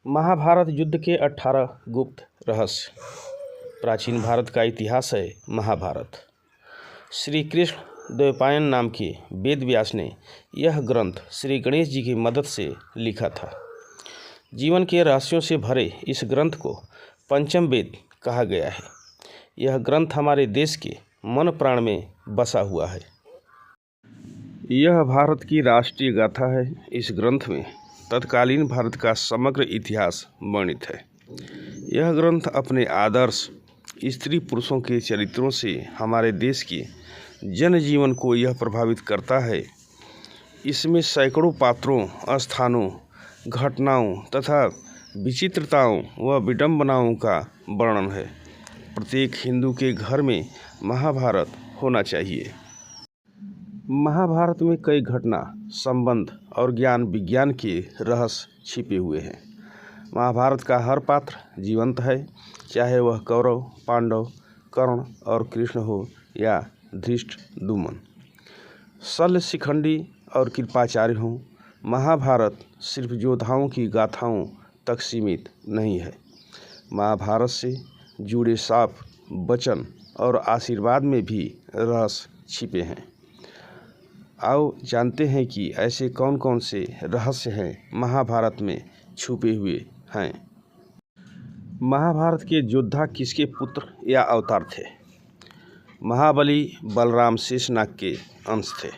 महाभारत युद्ध के 18 गुप्त रहस्य। प्राचीन भारत का इतिहास है महाभारत। श्री कृष्ण द्वैपायन नाम के वेद व्यास ने यह ग्रंथ श्री गणेश जी की मदद से लिखा था। जीवन के रहस्यों से भरे इस ग्रंथ को पंचम वेद कहा गया है। यह ग्रंथ हमारे देश के मन प्राण में बसा हुआ है। यह भारत की राष्ट्रीय गाथा है। इस ग्रंथ में तत्कालीन भारत का समग्र इतिहास वर्णित है। यह ग्रंथ अपने आदर्श स्त्री पुरुषों के चरित्रों से हमारे देश के जनजीवन को यह प्रभावित करता है। इसमें सैकड़ों पात्रों, स्थानों, घटनाओं तथा विचित्रताओं व विडंबनाओं का वर्णन है। प्रत्येक हिंदू के घर में महाभारत होना चाहिए। महाभारत में कई घटना, संबंध और ज्ञान विज्ञान के रहस्य छिपे हुए हैं। महाभारत का हर पात्र जीवंत है, चाहे वह कौरव, पांडव, कर्ण और कृष्ण हो या धृष्टद्युम्न, शल्य, शिखंडी और कृपाचार्य हों। महाभारत सिर्फ योद्धाओं की गाथाओं तक सीमित नहीं है। महाभारत से जुड़े शाप, वचन और आशीर्वाद में भी रहस्य छिपे हैं। आओ जानते हैं कि ऐसे कौन कौन से रहस्य हैं महाभारत में छुपे हुए हैं। महाभारत के योद्धा किसके पुत्र या अवतार थे? महाबली बलराम शेषनाग के अंश थे।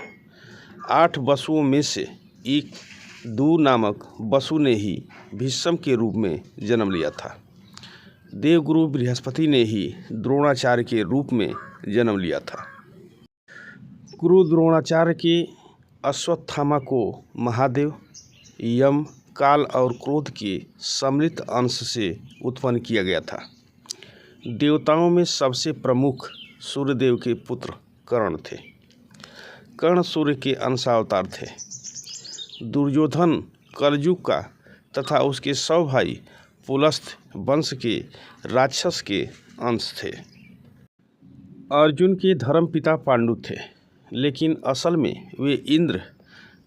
8 वसुओं में से एक दू नामक वसु ने ही भीष्म के रूप में जन्म लिया था। देवगुरु बृहस्पति ने ही द्रोणाचार्य के रूप में जन्म लिया था। गुरु द्रोणाचार्य के अश्वत्थामा को महादेव, यम, काल और क्रोध के सम्मिलित अंश से उत्पन्न किया गया था। देवताओं में सबसे प्रमुख सूर्यदेव के पुत्र कर्ण थे। कर्ण सूर्य के अंशावतार थे। दुर्योधन कलयुग का तथा उसके 100 भाई पुलस्त्य वंश के राक्षस के अंश थे। अर्जुन के धर्मपिता पांडु थे, लेकिन असल में वे इंद्र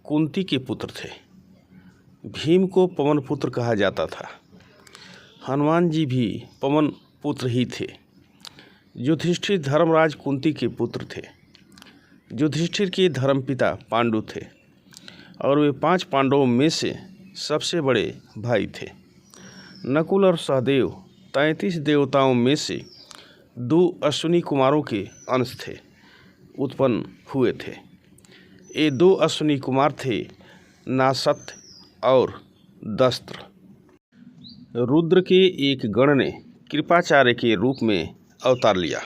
कुंती के पुत्र थे। भीम को पवन पुत्र कहा जाता था। हनुमान जी भी पवन पुत्र ही थे। युधिष्ठिर धर्मराज कुंती के पुत्र थे। युधिष्ठिर के धर्मपिता पांडु थे और वे 5 पांडवों में से सबसे बड़े भाई थे। नकुल और सहदेव 33 देवताओं में से 2 अश्विनी कुमारों के अंश थे, उत्पन्न हुए थे। ये 2 अश्विनी कुमार थे, नासत्य और दस्त्र। रुद्र के एक गण ने कृपाचार्य के रूप में अवतार लिया।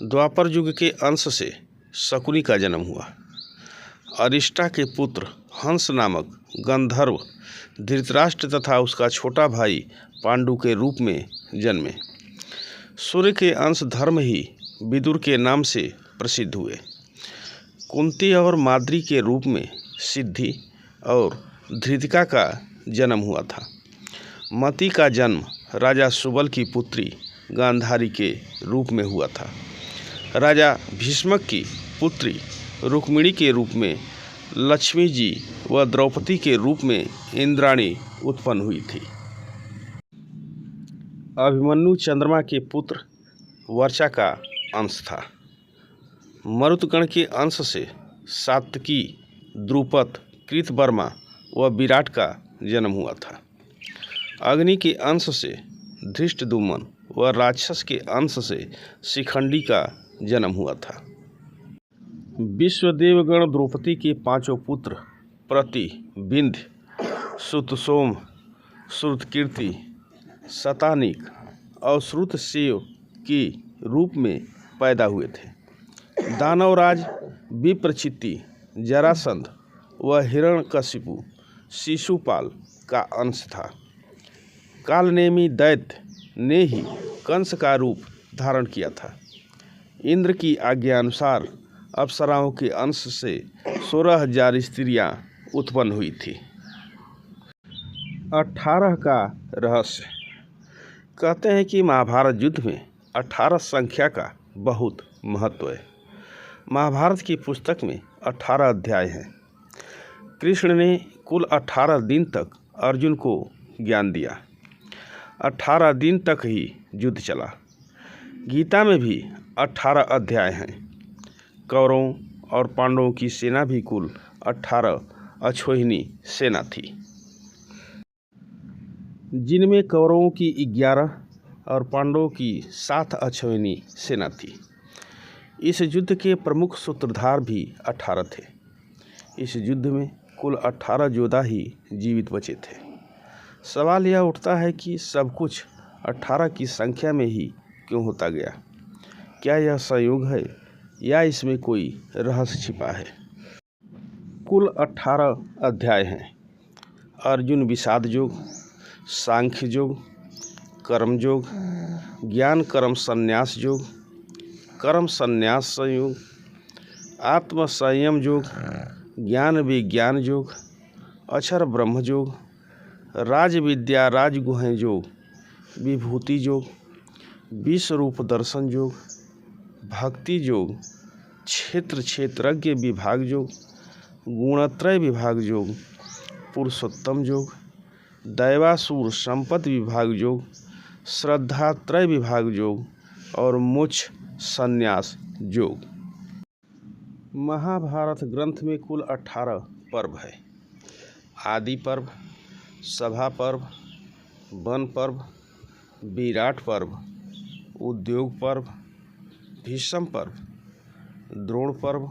द्वापर युग के अंश से शकुनी का जन्म हुआ। अरिष्टा के पुत्र हंस नामक गंधर्व धृतराष्ट्र तथा उसका छोटा भाई पांडु के रूप में जन्मे। सूर्य के अंश धर्म ही विदुर के नाम से प्रसिद्ध हुए। कुंती और माद्री के रूप में सिद्धि और धृतिका का जन्म हुआ था। मति का जन्म राजा सुबल की पुत्री गांधारी के रूप में हुआ था। राजा भीष्मक की पुत्री रुक्मिणी के रूप में लक्ष्मी जी व द्रौपदी के रूप में इंद्राणी उत्पन्न हुई थी। अभिमन्यु चंद्रमा के पुत्र वर्चा का अंश था। मरुतगण के अंश से सात्विकी, द्रुपद, कृतवर्मा व विराट का जन्म हुआ था। अग्नि के अंश से धृष्टद्युम्न व राक्षस के अंश से शिखंडी का जन्म हुआ था। विश्वदेवगण द्रौपदी के 5 पुत्र प्रति, विंध्य, श्रुतसोम, श्रुतकीर्ति, शतानीक और श्रुतसेव के रूप में पैदा हुए थे। दानवराज विप्रचित्ति, जरासंध व हिरण्यकशिपु शिशुपाल का अंश था। कालनेमी दैत्य ने ही कंस का रूप धारण किया था। इंद्र की आज्ञानुसार अप्सराओं के अंश से 16,000 स्त्रियां उत्पन्न हुई थी। 18 का रहस्य। कहते हैं कि महाभारत युद्ध में 18 संख्या का बहुत महत्व है। महाभारत की पुस्तक में 18 अध्याय हैं। कृष्ण ने कुल 18 दिन तक अर्जुन को ज्ञान दिया। 18 दिन तक ही युद्ध चला। गीता में भी 18 अध्याय हैं। कौरवों और पांडवों की सेना भी कुल 18 अक्षौहिणी सेना थी, जिनमें कौरवों की 11 और पांडवों की 7 अक्षौहिणी सेना थी। इस युद्ध के प्रमुख सूत्रधार भी 18 थे। इस युद्ध में कुल 18 योद्धा ही जीवित बचे थे। सवाल यह उठता है कि सब कुछ 18 की संख्या में ही क्यों होता गया? क्या यह संयोग है या इसमें कोई रहस्य छिपा है? कुल 18 अध्याय हैं। अर्जुन विषाद योग, सांख्य योग, कर्म योग, ज्ञान कर्म संन्यास योग, कर्म संन्यास संयोग, आत्म संयम योग, ज्ञान विज्ञान योग, अक्षर ब्रह्म योग, राज विद्या राजगुह योग, विभूति योग, विश्व रूप दर्शन योग, भक्ति योग, क्षेत्र क्षेत्रज्ञ विभाग योग, गुणत्रय विभाग योग, पुरुषोत्तम योग, दैवासुर संपत्ति विभाग योग, श्रद्धात्रय विभाग योग और मोक्ष संन्यास योग। महाभारत ग्रंथ में कुल 18 पर्व है। आदि पर्व, सभा पर्व, वन पर्व, विराट पर्व, उद्योग पर्व, भीष्म पर्व, द्रोण पर्व,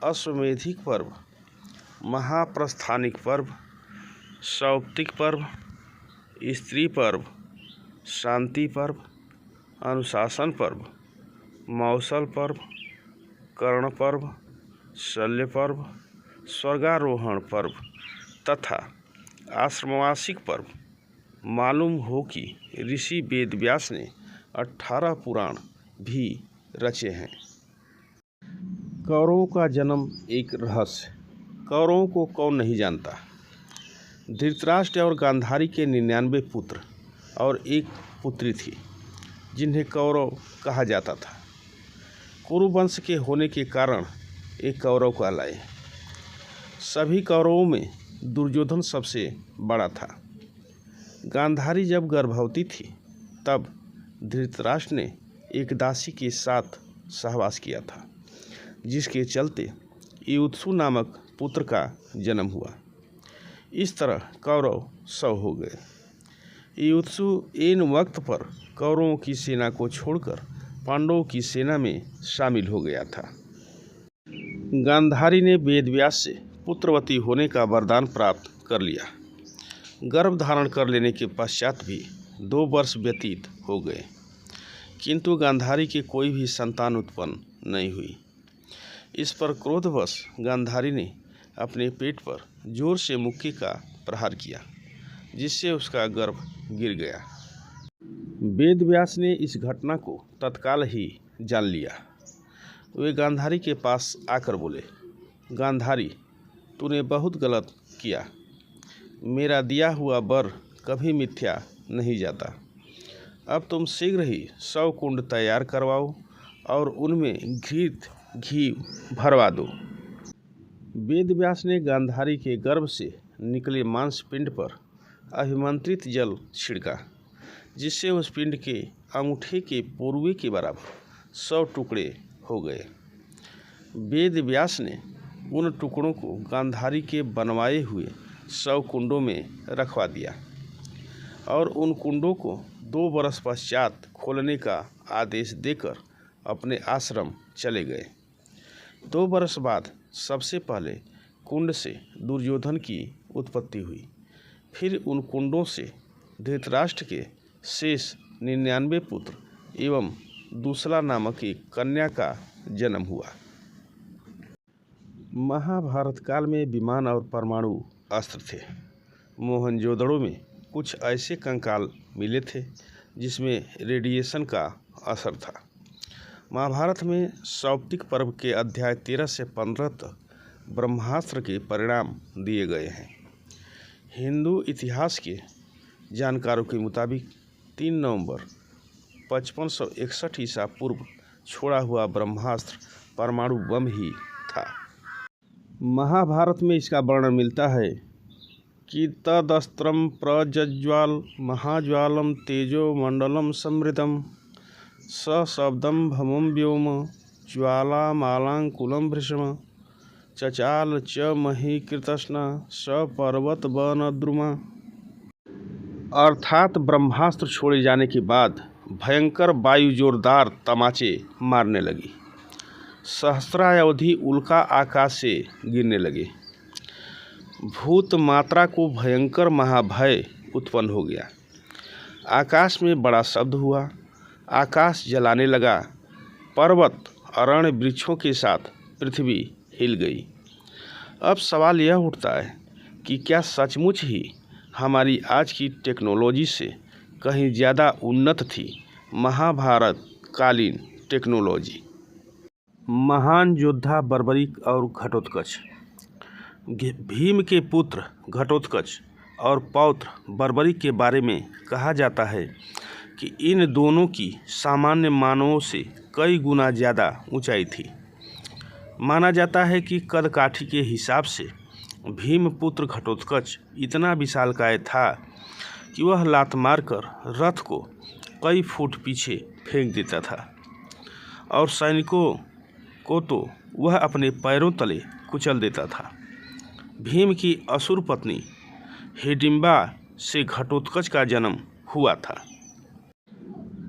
अश्वमेधिक पर्व, महाप्रस्थानिक पर्व, सौप्तिक पर्व, स्त्री पर्व, शांति पर्व, अनुशासन पर्व, मौसल पर्व, कर्ण पर्व, शल्य पर्व, स्वर्गारोहण पर्व तथा आश्रमवासिक पर्व। मालूम हो कि ऋषि वेदव्यास ने 18 पुराण भी रचे हैं। कौरवों का जन्म एक रहस्य। कौरवों को कौन नहीं जानता? धृतराष्ट्र और गांधारी के 99 पुत्र और एक पुत्री थी, जिन्हें कौरव कहा जाता था। कुरुवंश के होने के कारण एक कौरव कहलाए। सभी कौरवों में दुर्योधन सबसे बड़ा था। गांधारी जब गर्भवती थी तब धृतराष्ट्र ने एक दासी के साथ सहवास किया था, जिसके चलते युत्सु नामक पुत्र का जन्म हुआ। इस तरह कौरव 100 हो गए। युत्सु इन वक्त पर कौरवों की सेना को छोड़कर पांडवों की सेना में शामिल हो गया था। गांधारी ने वेदव्यास से पुत्रवती होने का वरदान प्राप्त कर लिया। गर्भ धारण कर लेने के पश्चात भी 2 वर्ष व्यतीत हो गए, किंतु गांधारी के कोई भी संतान उत्पन्न नहीं हुई। इस पर क्रोधवश गांधारी ने अपने पेट पर जोर से मुक्के का प्रहार किया, जिससे उसका गर्भ गिर गया। वेदव्यास ने इस घटना को तत्काल ही जान लिया। वे गांधारी के पास आकर बोले, गांधारी, तूने बहुत गलत किया। मेरा दिया हुआ वर कभी मिथ्या नहीं जाता। अब तुम शीघ्र ही 100 कुंड तैयार करवाओ और उनमें घृत घी भरवा दो। वेदव्यास ने गांधारी के गर्भ से निकले मांस पिंड पर अभिमंत्रित जल छिड़का, जिससे उस पिंड के अंगूठे के पोरुए के बराबर 100 टुकड़े हो गए। वेदव्यास ने उन टुकड़ों को गांधारी के बनवाए हुए 100 कुंडों में रखवा दिया और उन कुंडों को 2 वर्ष पश्चात खोलने का आदेश देकर अपने आश्रम चले गए। 2 वर्ष बाद सबसे पहले कुंड से दुर्योधन की उत्पत्ति हुई। फिर उन कुंडों से धृतराष्ट्र के शेष 99 पुत्र एवं दूसरा नामक एक कन्या का जन्म हुआ। महाभारत काल में विमान और परमाणु अस्त्र थे। मोहनजोदड़ो में कुछ ऐसे कंकाल मिले थे जिसमें रेडिएशन का असर था। महाभारत में सौप्तिक पर्व के अध्याय 13 से 15 तक ब्रह्मास्त्र के परिणाम दिए गए हैं। हिंदू इतिहास के जानकारों के मुताबिक 3 नवंबर 5561 ईसा पूर्व छोड़ा हुआ ब्रह्मास्त्र परमाणु बम ही था। महाभारत में इसका वर्णन मिलता है कि तदस्त्रं प्रज्ज्वाल महाज्वालं तेजो मंडलम समृतम सशब्दं भमं व्योम ज्वालामालांकुलं भृशम चचाल च महीकृतस्ना स पर्वत वनद्रुमा। अर्थात ब्रह्मास्त्र छोड़े जाने के बाद भयंकर वायु जोरदार तमाचे मारने लगी। सहस्रावधि उल्का आकाश से गिरने लगे। भूत मात्रा को भयंकर महाभय उत्पन्न हो गया। आकाश में बड़ा शब्द हुआ। आकाश जलाने लगा। पर्वत अरण्य वृक्षों के साथ पृथ्वी हिल गई। अब सवाल यह उठता है कि क्या सचमुच ही हमारी आज की टेक्नोलॉजी से कहीं ज़्यादा उन्नत थी महाभारत कालीन टेक्नोलॉजी। महान योद्धा बर्बरीक और घटोत्कच। भीम के पुत्र घटोत्कच और पौत्र बर्बरीक के बारे में कहा जाता है कि इन दोनों की सामान्य मानवों से कई गुना ज़्यादा ऊंचाई थी। माना जाता है कि कदकाठी के हिसाब से भीम पुत्र घटोत्कच इतना विशालकाय था कि वह लात मारकर रथ को कई फुट पीछे फेंक देता था और सैनिकों को तो वह अपने पैरों तले कुचल देता था। भीम की असुर पत्नी हिडिंबा से घटोत्कच का जन्म हुआ था।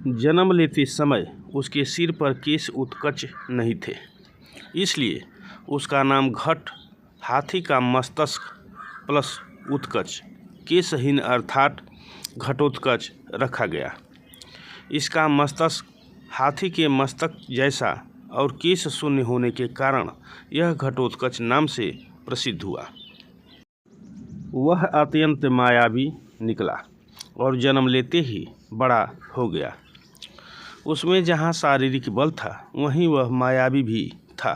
जन्म लेते समय उसके सिर पर केश उत्कच नहीं थे, इसलिए उसका नाम घट हाथी का मस्तक प्लस उत्कच केशहीन अर्थात घटोत्कच रखा गया। इसका मस्तक हाथी के मस्तक जैसा और केश शून्य होने के कारण यह घटोत्कच नाम से प्रसिद्ध हुआ। वह अत्यंत मायावी निकला और जन्म लेते ही बड़ा हो गया। उसमें जहाँ शारीरिक बल था वहीं वह मायावी भी था।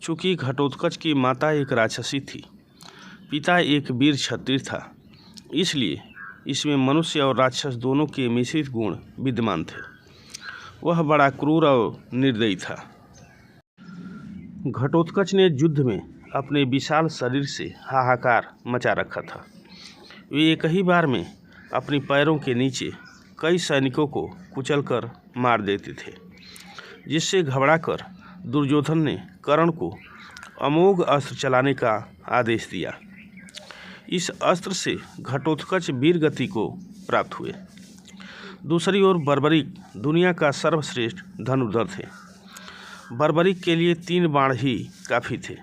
चूँकि घटोत्कच की माता एक राक्षसी थी, पिता एक वीर क्षत्रिय था, इसलिए इसमें मनुष्य और राक्षस दोनों के मिश्रित गुण विद्यमान थे। वह बड़ा क्रूर और निर्दयी था। घटोत्कच ने युद्ध में अपने विशाल शरीर से हाहाकार मचा रखा था। वे एक ही बार में अपने पैरों के नीचे कई सैनिकों को कुचलकर मार देते थे, जिससे घबराकर दुर्योधन ने कर्ण को अमोघ अस्त्र चलाने का आदेश दिया। इस अस्त्र से घटोत्कच वीर गति को प्राप्त हुए। दूसरी ओर बर्बरीक दुनिया का सर्वश्रेष्ठ धनुर्धर थे। बर्बरीक के लिए 3 बाण ही काफ़ी थे,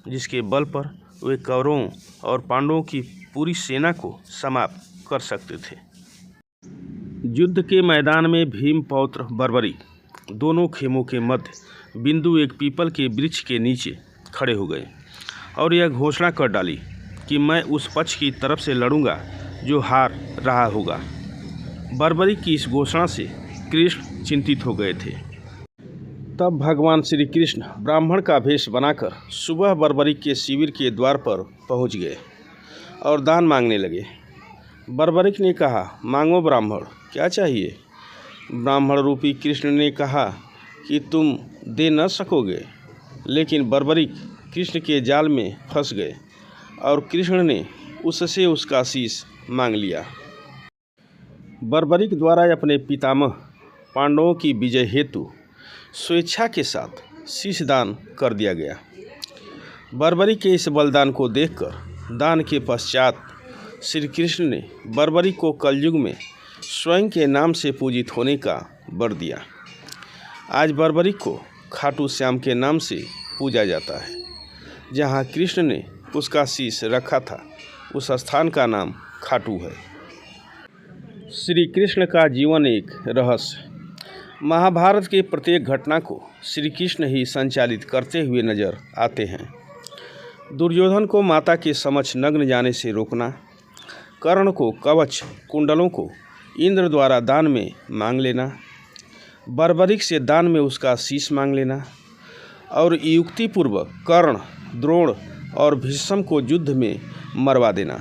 जिसके बल पर वे कौरवों और पांडवों की पूरी सेना को समाप्त कर सकते थे। युद्ध के मैदान में भीम पौत्र बर्बरीक दोनों खेमों के मध्य बिंदु एक पीपल के वृक्ष के नीचे खड़े हो गए और यह घोषणा कर डाली कि मैं उस पक्ष की तरफ से लड़ूंगा जो हार रहा होगा। बर्बरीक की इस घोषणा से कृष्ण चिंतित हो गए थे। तब भगवान श्री कृष्ण ब्राह्मण का भेष बनाकर सुबह बर्बरीक के शिविर के द्वार पर पहुंच गए और दान मांगने लगे। बर्बरीक ने कहा, मांगो ब्राह्मण, क्या चाहिए? ब्राह्मण रूपी कृष्ण ने कहा कि तुम दे न सकोगे, लेकिन बर्बरीक कृष्ण के जाल में फंस गए और कृष्ण ने उससे उसका शीश मांग लिया। बर्बरीक द्वारा अपने पितामह पांडवों की विजय हेतु स्वेच्छा के साथ शीश दान कर दिया गया। बर्बरीक के इस बलिदान को देखकर दान के पश्चात श्री कृष्ण ने बर्बरीक को कलयुग में स्वयं के नाम से पूजित होने का वर दिया। आज बर्बरीक को खाटू श्याम के नाम से पूजा जाता है। जहाँ कृष्ण ने उसका शीश रखा था उस स्थान का नाम खाटू है। श्री कृष्ण का जीवन एक रहस्य। महाभारत के प्रत्येक घटना को श्री कृष्ण ही संचालित करते हुए नजर आते हैं। दुर्योधन को माता के समक्ष नग्न जाने से रोकना, कर्ण को कवच कुंडलों को इंद्र द्वारा दान में मांग लेना, बर्बरीक से दान में उसका शीश मांग लेना और युक्तिपूर्वक कर्ण, द्रोण और भीष्म को युद्ध में मरवा देना,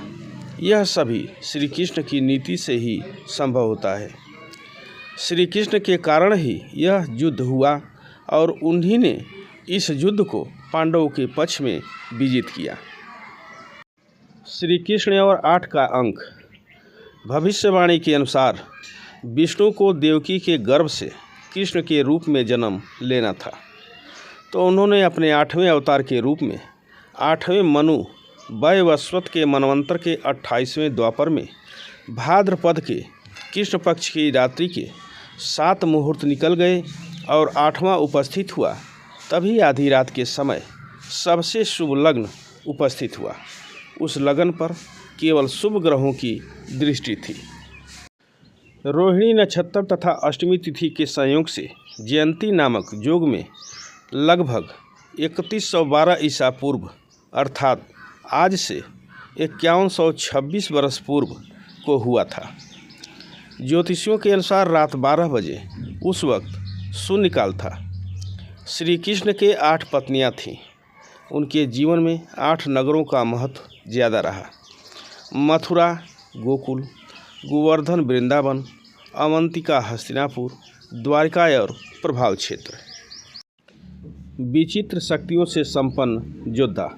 यह सभी श्री कृष्ण की नीति से ही संभव होता है। श्री कृष्ण के कारण ही यह युद्ध हुआ और उन्हीं ने इस युद्ध को पांडवों के पक्ष में विजित किया। श्री कृष्ण और 8 का अंक। भविष्यवाणी के अनुसार विष्णु को देवकी के गर्भ से कृष्ण के रूप में जन्म लेना था, तो उन्होंने अपने 8वें अवतार के रूप में 8वें मनु वैवस्वत के मनवंतर के 28वें द्वापर में भाद्रपद के कृष्ण पक्ष की रात्रि के 7 मुहूर्त निकल गए और 8वां उपस्थित हुआ। तभी आधी रात के समय सबसे शुभ लग्न उपस्थित हुआ। उस लग्न पर केवल शुभ ग्रहों की दृष्टि थी। रोहिणी नक्षत्र तथा अष्टमी तिथि के संयोग से जयंती नामक योग में लगभग 3112 ईसा पूर्व अर्थात आज से 5126 वर्ष पूर्व को हुआ था। ज्योतिषियों के अनुसार रात 12 बजे उस वक्त शून्यकाल था। श्री कृष्ण के 8 पत्नियां थीं। उनके जीवन में 8 नगरों का महत्व ज़्यादा रहा। मथुरा, गोकुल, गोवर्धन, वृंदावन, अवंतिका, हस्तिनापुर, द्वारिका और प्रभाव क्षेत्र। विचित्र शक्तियों से संपन्न योद्धा।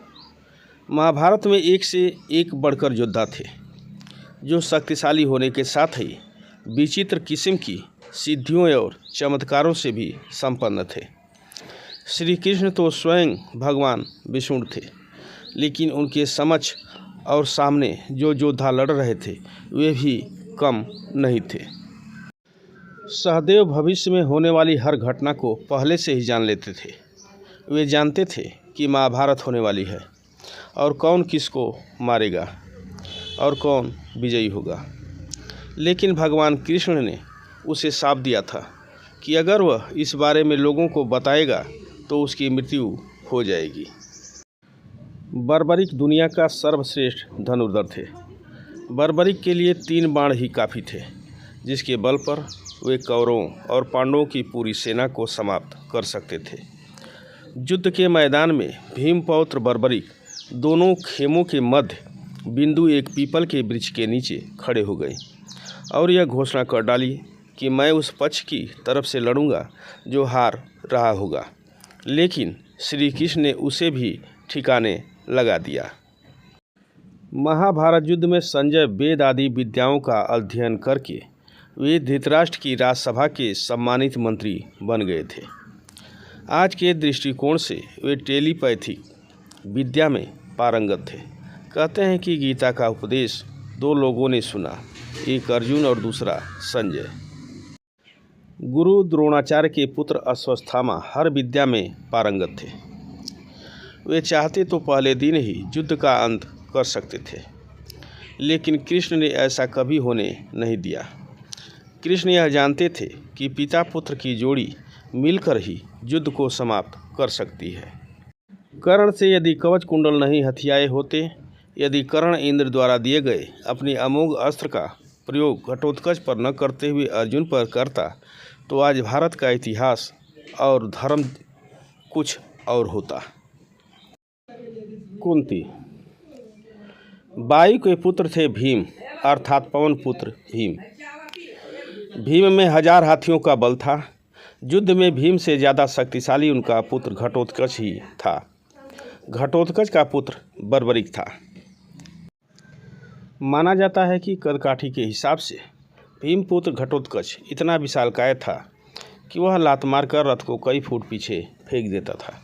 महाभारत में एक से एक बढ़कर योद्धा थे, जो शक्तिशाली होने के साथ ही विचित्र किस्म की सिद्धियों और चमत्कारों से भी संपन्न थे। श्री कृष्ण तो स्वयं भगवान विष्णु थे, लेकिन उनके समक्ष और सामने जो योद्धा लड़ रहे थे वे भी कम नहीं थे। सहदेव भविष्य में होने वाली हर घटना को पहले से ही जान लेते थे। वे जानते थे कि महाभारत होने वाली है और कौन किसको मारेगा और कौन विजयी होगा। लेकिन भगवान कृष्ण ने उसे शाप दिया था कि अगर वह इस बारे में लोगों को बताएगा तो उसकी मृत्यु हो जाएगी। बर्बरिक दुनिया का सर्वश्रेष्ठ धनुर्धर थे। बर्बरिक के लिए 3 बाण ही काफ़ी थे, जिसके बल पर वे कौरवों और पांडवों की पूरी सेना को समाप्त कर सकते थे। युद्ध के मैदान में भीमपौत्र बर्बरिक दोनों खेमों के मध्य बिंदु एक पीपल के वृक्ष के नीचे खड़े हो गए और यह घोषणा कर डाली कि मैं उस पक्ष की तरफ से लड़ूंगा जो हार रहा होगा। लेकिन श्री कृष्ण ने उसे भी ठिकाने लगा दिया। महाभारत युद्ध में संजय वेद आदि विद्याओं का अध्ययन करके वे धृतराष्ट्र की राजसभा के सम्मानित मंत्री बन गए थे। आज के दृष्टिकोण से वे टेलीपैथिक विद्या में पारंगत थे। कहते हैं कि गीता का उपदेश 2 लोगों ने सुना, एक अर्जुन और दूसरा संजय। गुरु द्रोणाचार्य के पुत्र अश्वत्थामा हर विद्या में पारंगत थे। वे चाहते तो पहले दिन ही युद्ध का अंत कर सकते थे, लेकिन कृष्ण ने ऐसा कभी होने नहीं दिया। कृष्ण यह जानते थे कि पिता पुत्र की जोड़ी मिलकर ही युद्ध को समाप्त कर सकती है। कर्ण से यदि कवच कुंडल नहीं हथियाए होते, यदि कर्ण इंद्र द्वारा दिए गए अपने अमोघ अस्त्र का प्रयोग घटोत्कच पर न करते हुए अर्जुन पर करता, तो आज भारत का इतिहास और धर्म कुछ और होता। कुंती। वायु के पुत्र थे भीम, अर्थात पवन पुत्र भीम। भीम में 1000 हाथियों का बल था। युद्ध में भीम से ज़्यादा शक्तिशाली उनका पुत्र घटोत्कच ही था। घटोत्कच का पुत्र बर्बरिक था। माना जाता है कि कदकाठी के हिसाब से भीमपुत्र घटोत्कच इतना विशालकाय था कि वह लात मारकर रथ को कई फुट पीछे फेंक देता था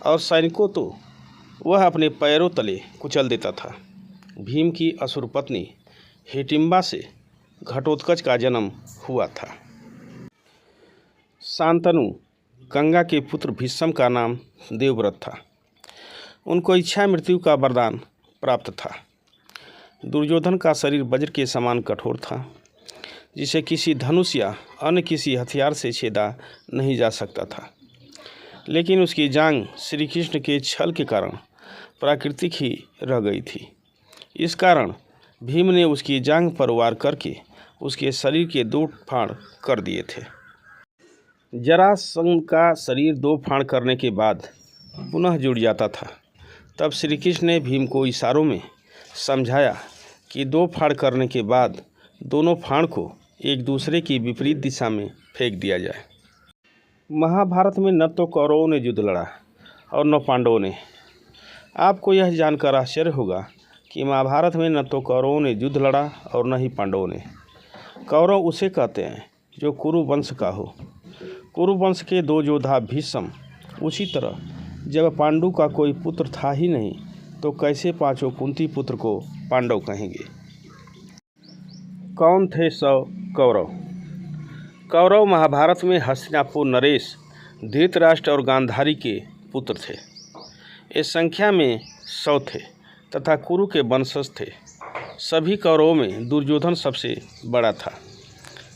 और सैनिकों तो वह अपने पैरों तले कुचल देता था। भीम की असुर पत्नी हिडिंबा से घटोत्कच का जन्म हुआ था। शांतनु, गंगा के पुत्र भीष्म का नाम देवव्रत था। उनको इच्छा मृत्यु का वरदान प्राप्त था। दुर्योधन का शरीर वज्र के समान कठोर था, जिसे किसी धनुष या अन्य किसी हथियार से छेदा नहीं जा सकता था। लेकिन उसकी जांघ श्री कृष्ण के छल के कारण प्राकृतिक ही रह गई थी। इस कारण भीम ने उसकी जांघ पर वार करके उसके शरीर के 2 फाड़ कर दिए थे। जरासंध का शरीर 2 फाड़ करने के बाद पुनः जुड़ जाता था। तब श्री कृष्ण ने भीम को इशारों में समझाया कि 2 फाड़ करने के बाद दोनों फाड़ को एक दूसरे की विपरीत दिशा में फेंक दिया जाए। महाभारत में न तो कौरवों ने युद्ध लड़ा और न पांडवों ने। आपको यह जानकर आश्चर्य होगा कि महाभारत में न तो कौरवों ने युद्ध लड़ा और न ही पांडवों ने। कौरव उसे कहते हैं जो कुरु वंश का हो। कुरु वंश के दो योद्धा भीष्म। उसी तरह जब पांडु का कोई पुत्र था ही नहीं तो कैसे पांचों कुंती पुत्र को पांडव कहेंगे। कौन थे 100 कौरव? कौरव महाभारत में हस्तिनापुर नरेश, धृतराष्ट्र और गांधारी के पुत्र थे। इस संख्या में 100 थे तथा कुरु के वंशज थे। सभी कौरवों में दुर्योधन सबसे बड़ा था।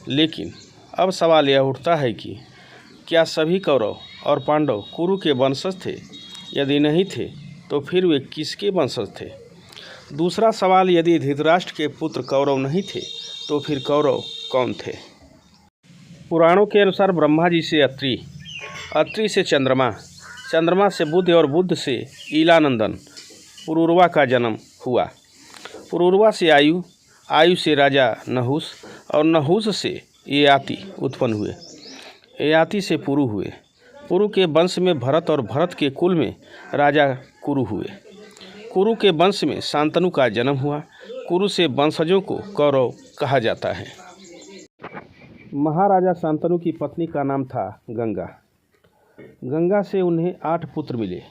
लेकिन अब सवाल यह उठता है कि क्या सभी कौरव और पांडव कुरु के वंशज थे? यदि नहीं थे तो फिर वे किसके वंशज थे? दूसरा सवाल, यदि धृतराष्ट्र के पुत्र कौरव नहीं थे तो फिर कौरव कौन थे? पुराणों के अनुसार ब्रह्मा जी से अत्रि, अत्रि से चंद्रमा, चंद्रमा से बुध और बुध से ईलानंदन पुरूरवा का जन्म हुआ। पुरूरवा से आयु, आयु से राजा नहुस और नहुस से ययाति उत्पन्न हुए। ययाति से पुरु हुए। पुरु के वंश में भरत और भरत के कुल में राजा कुरु हुए। कुरु के वंश में शांतनु का जन्म हुआ। कुरु से वंशजों को कौरव कहा जाता है। महाराजा शांतनु की पत्नी का नाम था गंगा। गंगा से उन्हें 8 पुत्र मिले,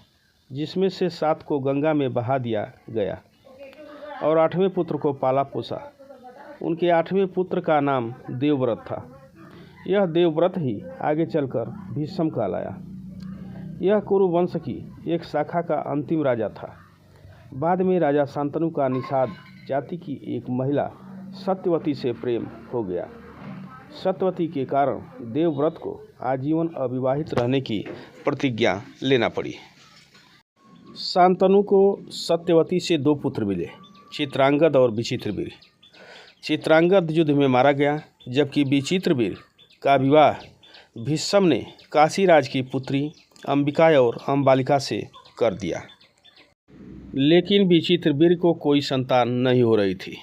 जिसमें से 7 को गंगा में बहा दिया गया और 8वें पुत्र को पाला पोसा। उनके 8वें पुत्र का नाम देवव्रत था। यह देवव्रत ही आगे चलकर भीष्म कहलाया। यह कुरु वंश की एक शाखा का अंतिम राजा था। बाद में राजा शांतनु का निषाद जाति की एक महिला सत्यवती से प्रेम हो गया। सत्यवती के कारण देवव्रत को आजीवन अविवाहित रहने की प्रतिज्ञा लेना पड़ी। शांतनु को सत्यवती से 2 पुत्र मिले, चित्रांगद और विचित्रवीर। चित्रांगद युद्ध में मारा गया, जबकि विचित्रवीर का विवाह भीष्म ने काशीराज की पुत्री अंबिका और अंबालिका से कर दिया। लेकिन विचित्रवीर को कोई संतान नहीं हो रही थी।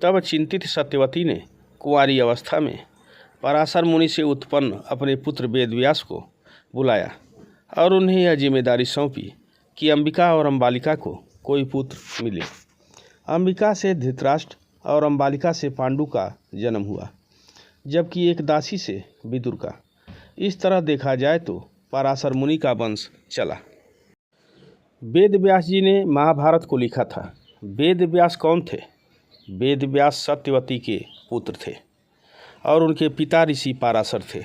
तब चिंतित सत्यवती ने कुंवारी अवस्था में पराशर मुनि से उत्पन्न अपने पुत्र वेदव्यास को बुलाया और उन्हें यह जिम्मेदारी सौंपी कि अंबिका और अंबालिका को कोई पुत्र मिले। अंबिका से धृतराष्ट्र और अंबालिका से पांडु का जन्म हुआ, जबकि एक दासी से विदुर का। इस तरह देखा जाए तो पराशर मुनि का वंश चला। वेदव्यास जी ने महाभारत को लिखा था। वेदव्यास कौन थे? वेदव्यास सत्यवती के पुत्र थे और उनके पिता ऋषि पराशर थे।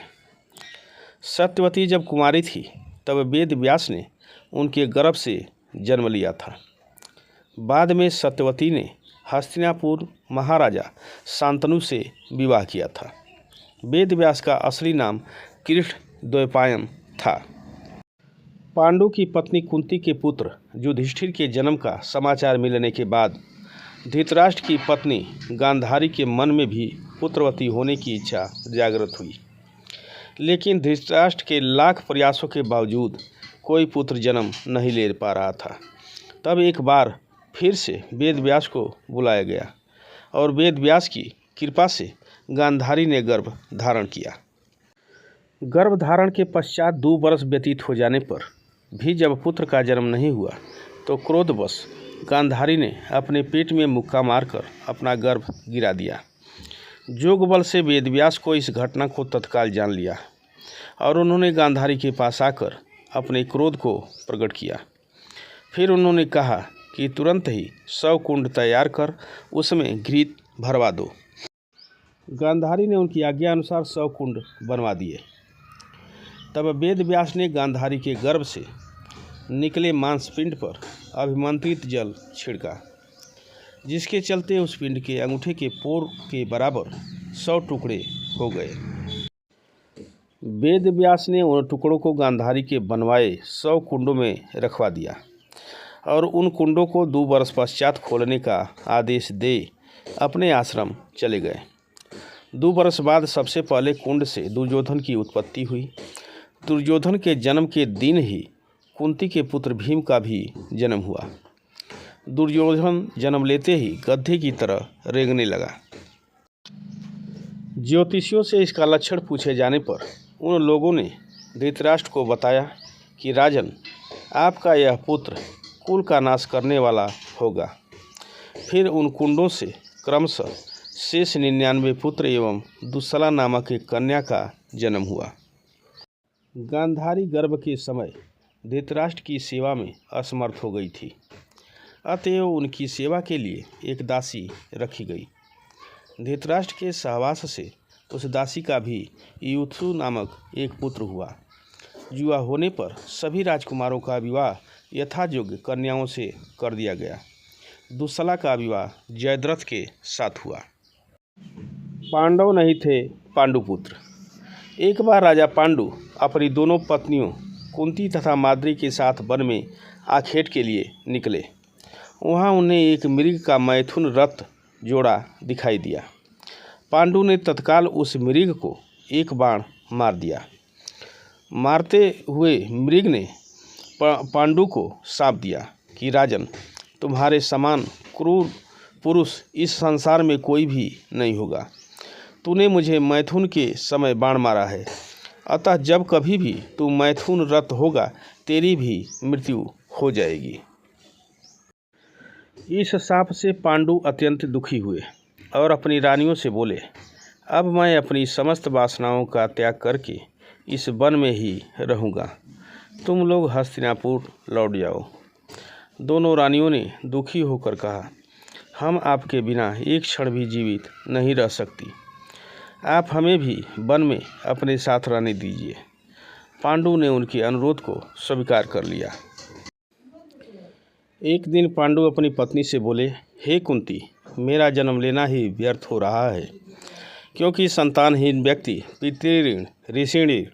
सत्यवती जब कुमारी थी तब वेदव्यास ने उनके गर्भ से जन्म लिया था। बाद में सत्यवती ने हस्तिनापुर महाराजा शांतनु से विवाह किया था। वेदव्यास का असली नाम कृष्णद्वैपायन था। पांडु की पत्नी कुंती के पुत्र युधिष्ठिर के जन्म का समाचार मिलने के बाद धृतराष्ट्र की पत्नी गांधारी के मन में भी पुत्रवती होने की इच्छा जागृत हुई। लेकिन धृतराष्ट्र के लाख प्रयासों के बावजूद कोई पुत्र जन्म नहीं ले पा रहा था। तब एक बार फिर से वेदव्यास को बुलाया गया और वेदव्यास की कृपा से गांधारी ने गर्भ धारण किया। गर्भ धारण के पश्चात 2 वर्ष व्यतीत हो जाने पर भी जब पुत्र का जन्म नहीं हुआ तो क्रोधवश गांधारी ने अपने पेट में मुक्का मारकर अपना गर्भ गिरा दिया। जोग बल से वेदव्यास को इस घटना को तत्काल जान लिया और उन्होंने गांधारी के पास आकर अपने क्रोध को प्रकट किया। फिर उन्होंने कहा कि तुरंत ही 100 कुंड तैयार कर उसमें घृत भरवा दो। गांधारी ने उनकी आज्ञा अनुसार 100 कुंड बनवा दिए। तब वेदव्यास ने गांधारी के गर्भ से निकले मांसपिंड पर अभिमंत्रित जल छिड़का, जिसके चलते उस पिंड के अंगूठे के पोर के बराबर 100 टुकड़े हो गए। वेदव्यास ने उन टुकड़ों को गांधारी के बनवाए 100 कुंडों में रखवा दिया और उन कुंडों को 2 वर्ष पश्चात खोलने का आदेश दे अपने आश्रम चले गए। 2 वर्ष बाद सबसे पहले कुंड से दुर्योधन की उत्पत्ति हुई। दुर्योधन के जन्म के दिन ही कुंती के पुत्र भीम का भी जन्म हुआ। दुर्योधन जन्म लेते ही गधे की तरह रेंगने लगा। ज्योतिषियों से इसका लक्षण पूछे जाने पर उन लोगों ने धृतराष्ट्र को बताया कि राजन, आपका यह पुत्र कुल का नाश करने वाला होगा। फिर उन कुंडों से क्रमशः शेष 99 पुत्र एवं दुस्सला नामक एक कन्या का जन्म हुआ। गांधारी गर्भ के समय धृतराष्ट्र की सेवा में असमर्थ हो गई थी, अतएव उनकी सेवा के लिए एक दासी रखी गई। धृतराष्ट्र के सहवास से उस दासी का भी युयुत्सु नामक एक पुत्र हुआ। युवा होने पर सभी राजकुमारों का विवाह यथायोग्य कन्याओं से कर दिया गया। दुस्सला का विवाह जयद्रथ के साथ हुआ। पांडव नहीं थे पांडुपुत्र। एक बार राजा पांडु अपनी दोनों पत्नियों कुंती तथा माद्री के साथ वन में आखेट के लिए निकले। वहाँ उन्हें एक मृग का मैथुन रथ जोड़ा दिखाई दिया। पांडु ने तत्काल उस मृग को एक बाण मार दिया। मारते हुए मृग ने पांडु को शाप दिया कि राजन, तुम्हारे समान क्रूर पुरुष इस संसार में कोई भी नहीं होगा। तूने मुझे मैथुन के समय बाण मारा है, अतः जब कभी भी तू मैथुन रत होगा तेरी भी मृत्यु हो जाएगी। इस शाप से पांडु अत्यंत दुखी हुए और अपनी रानियों से बोले, अब मैं अपनी समस्त वासनाओं का त्याग करके इस वन में ही रहूँगा। तुम लोग हस्तिनापुर लौट जाओ। दोनों रानियों ने दुखी होकर कहा, हम आपके बिना एक क्षण भी जीवित नहीं रह सकती। आप हमें भी वन में अपने साथ रहने दीजिए। पांडु ने उनके अनुरोध को स्वीकार कर लिया। एक दिन पांडु अपनी पत्नी से बोले, हे कुंती, मेरा जन्म लेना ही व्यर्थ हो रहा है, क्योंकि संतानहीन व्यक्ति पितृऋण, ऋषि ऋण,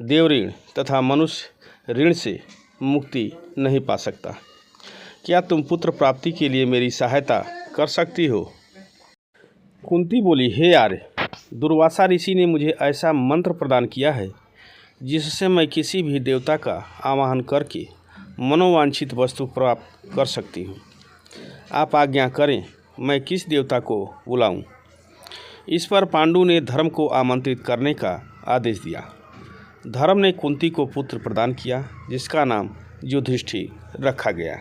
देव ऋण तथा मनुष्य ऋण से मुक्ति नहीं पा सकता। क्या तुम पुत्र प्राप्ति के लिए मेरी सहायता कर सकती हो? कुंती बोली, हे आर्य, दुर्वासा ऋषि ने मुझे ऐसा मंत्र प्रदान किया है जिससे मैं किसी भी देवता का आवाहन करके मनोवांछित वस्तु प्राप्त कर सकती हूँ। आप आज्ञा करें, मैं किस देवता को बुलाऊं? इस पर पांडु ने धर्म को आमंत्रित करने का आदेश दिया। धर्म ने कुंती को पुत्र प्रदान किया, जिसका नाम युधिष्ठिर रखा गया।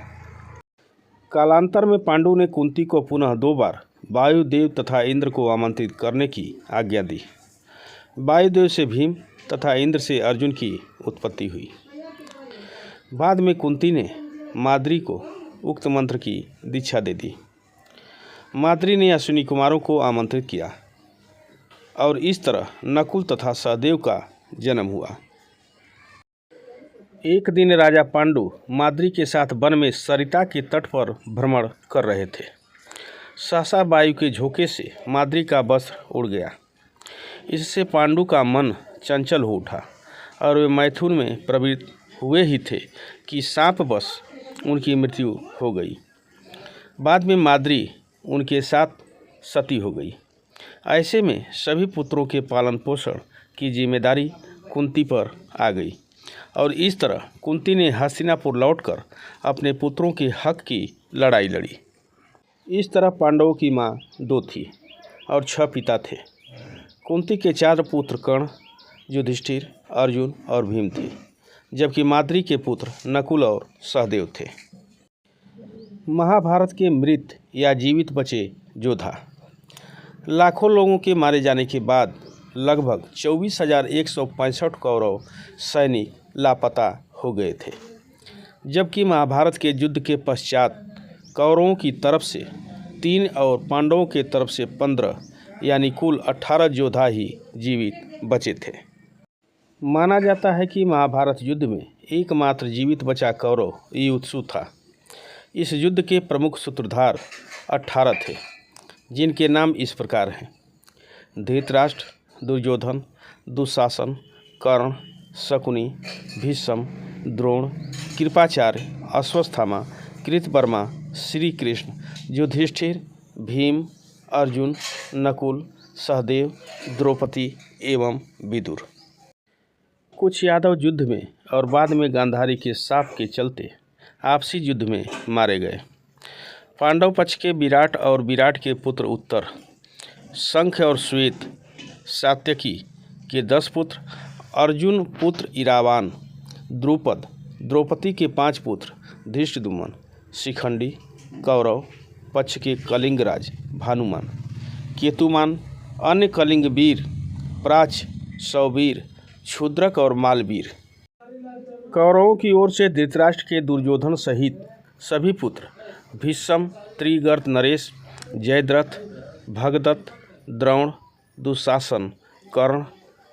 कालांतर में पांडु ने कुंती को पुनः 2 बार वायुदेव तथा इंद्र को आमंत्रित करने की आज्ञा दी। वायुदेव से भीम तथा इंद्र से अर्जुन की उत्पत्ति हुई। बाद में कुंती ने माद्री को उक्त मंत्र की दीक्षा दे दी। माद्री ने अश्विनी कुमारों को आमंत्रित किया और इस तरह नकुल तथा सहदेव का जन्म हुआ। एक दिन राजा पांडु माद्री के साथ वन में सरिता के तट पर भ्रमण कर रहे थे। सहसा वायु के झोंके से माद्री का वस्त्र उड़ गया। इससे पांडु का मन चंचल हो उठा और वे मैथुन में प्रवृत्त हुए ही थे कि शापवश उनकी मृत्यु हो गई। बाद में माद्री उनके साथ सती हो गई। ऐसे में सभी पुत्रों के पालन पोषण की जिम्मेदारी कुंती पर आ गई और इस तरह कुंती ने हस्तिनापुर लौटकर अपने पुत्रों के हक की लड़ाई लड़ी। इस तरह पांडवों की माँ 2 थी और 6 पिता थे। कुंती के 4 पुत्र कर्ण, युधिष्ठिर, अर्जुन और भीम थे, जबकि माद्री के पुत्र नकुल और सहदेव थे। महाभारत के मृत या जीवित बचे योद्धा। लाखों लोगों के मारे जाने के बाद लगभग 24,165 कौरव सैनिक लापता हो गए थे, जबकि महाभारत के युद्ध के पश्चात कौरवों की तरफ से 3 और पांडवों के तरफ से 15 यानी कुल 18 योद्धा ही जीवित बचे थे। माना जाता है कि महाभारत युद्ध में एकमात्र जीवित बचा कौरव युयुत्सु था। इस युद्ध के प्रमुख सूत्रधार 18 थे, जिनके नाम इस प्रकार हैं: धृतराष्ट्र, दुर्योधन, दुशासन, कर्ण, शकुनी, भीष्म, द्रोण, कृपाचार्य, अश्वत्थामा, कृतवर्मा, श्री कृष्ण, युधिष्ठिर, भीम, अर्जुन, नकुल, सहदेव, द्रौपदी एवं विदुर। कुछ यादव युद्ध में और बाद में गांधारी के शाप के चलते आपसी युद्ध में मारे गए। पांडव पक्ष के विराट और विराट के पुत्र उत्तर, शंख और श्वेत, सात्यकी के 10 पुत्र, अर्जुन पुत्र इरावान, द्रुपद, द्रौपदी के 5 पुत्र, धृष्टद्युम्न, शिखंडी, कौरव, पक्ष के कलिंग राज भानुमान, केतुमान, अन्य कलिंग वीर प्राच, सौवीर, क्षुद्रक और मालवीर। कौरवों की ओर से धृतराष्ट्र के दुर्योधन सहित सभी पुत्र भीष्म, त्रिगर्त नरेश, जयद्रथ, भगदत्त, द्रोण, दुशासन, कर्ण,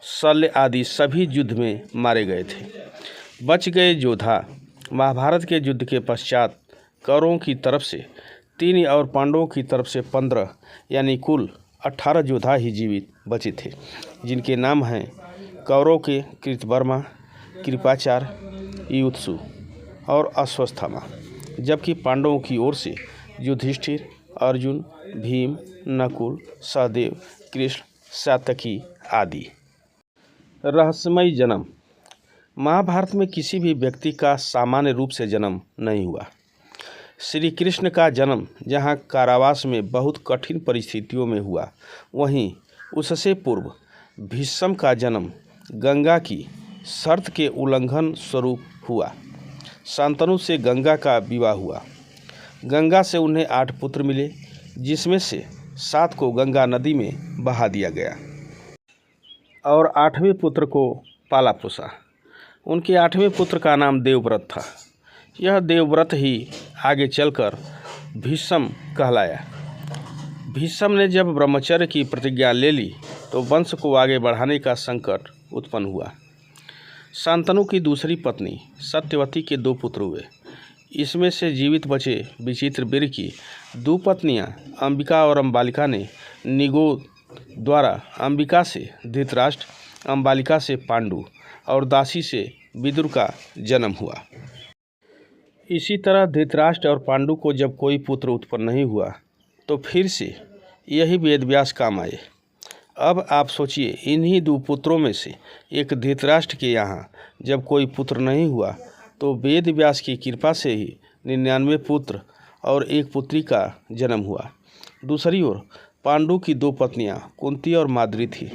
शल्य आदि सभी युद्ध में मारे गए थे। बच गए योद्धा महाभारत के युद्ध के पश्चात कौरवों की तरफ से 3 और पांडवों की तरफ से 15 यानी कुल 18 योद्धा ही जीवित बचे थे, जिनके नाम हैं कौरव के कृतवर्मा, कृपाचार्य, युत्सु और अश्वत्थामा, जबकि पांडवों की ओर से युधिष्ठिर, अर्जुन, भीम, नकुल, सहदेव, कृष्ण, सात्यकी आदि। रहस्यमय जन्म। महाभारत में किसी भी व्यक्ति का सामान्य रूप से जन्म नहीं हुआ। श्री कृष्ण का जन्म जहाँ कारावास में बहुत कठिन परिस्थितियों में हुआ, वहीं उससे पूर्व भीष्म का जन्म गंगा की शर्त के उल्लंघन स्वरूप हुआ। शांतनु से गंगा का विवाह हुआ। गंगा से उन्हें 8 पुत्र मिले, जिसमें से 7 को गंगा नदी में बहा दिया गया और 8वें पुत्र को पाला पोसा। उनके 8वें पुत्र का नाम देवव्रत था। यह देवव्रत ही आगे चलकर भीष्म कहलाया। भीष्म ने जब ब्रह्मचर्य की प्रतिज्ञा ले ली तो वंश को आगे बढ़ाने का संकट उत्पन्न हुआ। शांतनु की दूसरी पत्नी सत्यवती के 2 पुत्र हुए। इसमें से जीवित बचे विचित्रवीर की 2 पत्नियां अंबिका और अंबालिका ने निगोद द्वारा अंबिका से धृतराष्ट्र, अंबालिका से पांडु और दासी से विदुर का जन्म हुआ। इसी तरह धृतराष्ट्र और पांडु को जब कोई पुत्र उत्पन्न नहीं हुआ तो फिर से यही वेदव्यास काम आए। अब आप सोचिए, इन्हीं 2 पुत्रों में से एक धृतराष्ट्र के यहाँ जब कोई पुत्र नहीं हुआ तो वेद व्यास की कृपा से ही 99 पुत्र और 1 पुत्री का जन्म हुआ। दूसरी ओर पांडु की 2 पत्नियां कुंती और माद्री थी।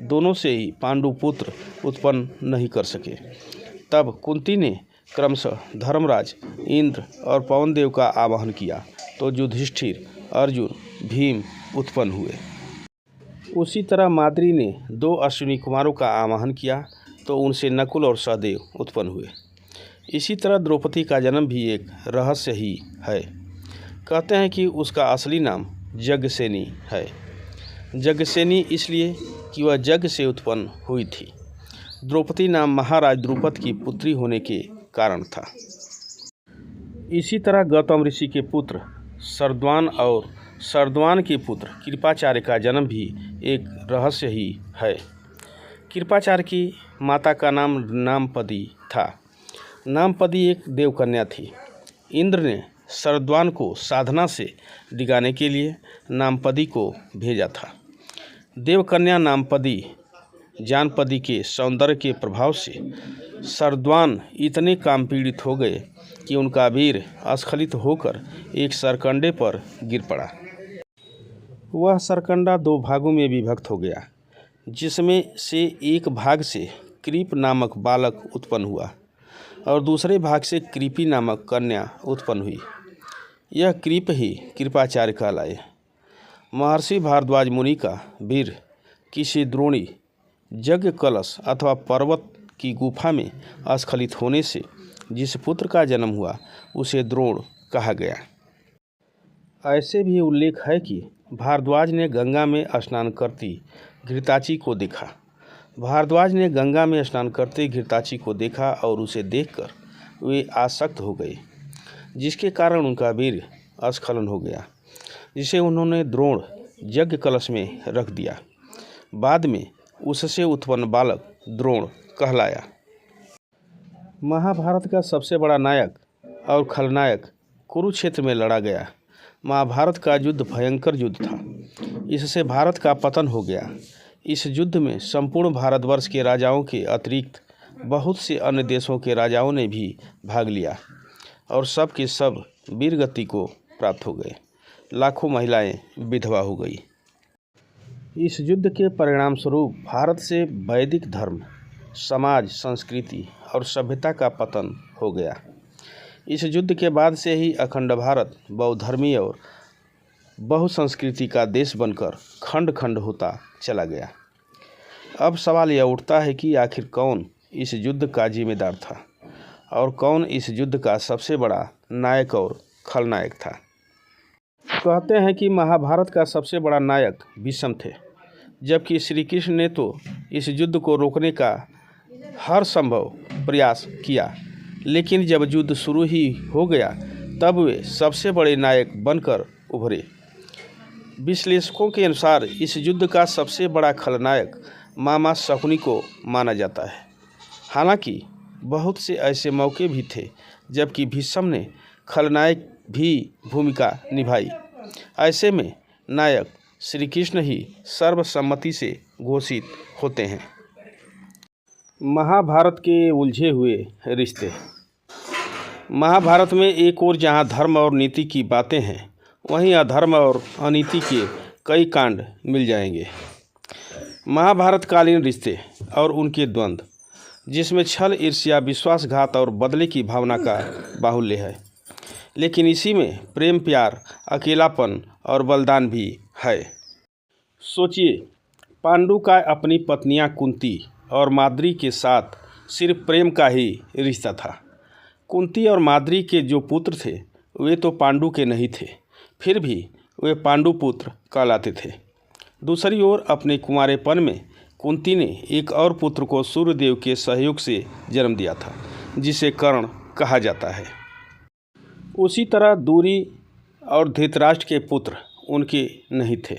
दोनों से ही पांडु पुत्र उत्पन्न नहीं कर सके। तब कुंती ने क्रमशः धर्मराज, इंद्र और पवनदेव का आवाहन किया तो युधिष्ठिर, अर्जुन, भीम उत्पन्न हुए। उसी तरह माद्री ने 2 अश्विनी कुमारों का आवाहन किया तो उनसे नकुल और सहदेव उत्पन्न हुए। इसी तरह द्रौपदी का जन्म भी एक रहस्य ही है। कहते हैं कि उसका असली नाम यज्ञसेनी है। यज्ञसेनी इसलिए कि वह यज्ञ से उत्पन्न हुई थी। द्रौपदी नाम महाराज द्रुपद की पुत्री होने के कारण था। इसी तरह गौतम ऋषि के पुत्र शरद्वान और शरद्वान के पुत्र कृपाचार्य का जन्म भी एक रहस्य ही है। कृपाचार्य की माता का नाम नामपदी था। नामपदी एक देवकन्या थी। इंद्र ने शरद्वान को साधना से डिगाने के लिए नामपदी को भेजा था। देवकन्या नामपदी जानपदी के सौंदर्य के प्रभाव से शरद्वान इतने काम पीड़ित हो गए कि उनका वीर अस्खलित होकर एक सरकंडे पर गिर पड़ा। वह सरकंडा 2 भागों में विभक्त हो गया, जिसमें से एक भाग से कृप नामक बालक उत्पन्न हुआ और दूसरे भाग से कृपी नामक कन्या उत्पन्न हुई। यह कृप ही कृपाचार्य कहलाए। महर्षि भारद्वाज मुनि का वीर किसी द्रोणी यज्ञ कलश अथवा पर्वत की गुफा में अस्खलित होने से जिस पुत्र का जन्म हुआ उसे द्रोण कहा गया। ऐसे भी उल्लेख है कि भारद्वाज ने गंगा में स्नान करती घृताची को देखा। भारद्वाज ने गंगा में स्नान करते घृताची को देखा और उसे देखकर वे आसक्त हो गए, जिसके कारण उनका वीर अस्खलन हो गया, जिसे उन्होंने द्रोण यज्ञ कलश में रख दिया। बाद में उससे उत्पन्न बालक द्रोण कहलाया। महाभारत का सबसे बड़ा नायक और खलनायक कुरुक्षेत्र में लड़ा गया। महाभारत का युद्ध भयंकर युद्ध था। इससे भारत का पतन हो गया। इस युद्ध में संपूर्ण भारतवर्ष के राजाओं के अतिरिक्त बहुत से अन्य देशों के राजाओं ने भी भाग लिया और सब के सब वीरगति को प्राप्त हो गए। लाखों महिलाएं विधवा हो गई। इस युद्ध के परिणाम स्वरूप भारत से वैदिक धर्म, समाज, संस्कृति और सभ्यता का पतन हो गया। इस युद्ध के बाद से ही अखंड भारत बहुधर्मी और बहुसंस्कृति का देश बनकर खंड खंड होता चला गया। अब सवाल यह उठता है कि आखिर कौन इस युद्ध का जिम्मेदार था और कौन इस युद्ध का सबसे बड़ा नायक और खलनायक था। कहते हैं कि महाभारत का सबसे बड़ा नायक भीष्म थे, जबकि श्री कृष्ण ने तो इस युद्ध को रोकने का हर संभव प्रयास किया, लेकिन जब युद्ध शुरू ही हो गया तब वे सबसे बड़े नायक बनकर उभरे। विश्लेषकों के अनुसार इस युद्ध का सबसे बड़ा खलनायक मामा शकुनी को माना जाता है। हालांकि बहुत से ऐसे मौके भी थे जबकि भीष्म ने खलनायक भी भूमिका निभाई। ऐसे में नायक श्री कृष्ण ही सर्वसम्मति से घोषित होते हैं। महाभारत के उलझे हुए रिश्ते। महाभारत में एक ओर जहाँ धर्म और नीति की बातें हैं, वहीं अधर्म और अनीति के कई कांड मिल जाएंगे। महाभारतकालीन रिश्ते और उनके द्वंद्व, जिसमें छल, ईर्ष्या, विश्वासघात और बदले की भावना का बाहुल्य है, लेकिन इसी में प्रेम, प्यार, अकेलापन और बलिदान भी है। सोचिए, पांडु का अपनी पत्नियां कुंती और माद्री के साथ सिर्फ प्रेम का ही रिश्ता था। कुंती और माद्री के जो पुत्र थे वे तो पांडु के नहीं थे, फिर भी वे पांडु पुत्र कहलाते थे। दूसरी ओर अपने कुंवारेपन में कुंती ने एक और पुत्र को सूर्यदेव के सहयोग से जन्म दिया था, जिसे कर्ण कहा जाता है। उसी तरह दूरी और धृतराष्ट्र के पुत्र उनके नहीं थे,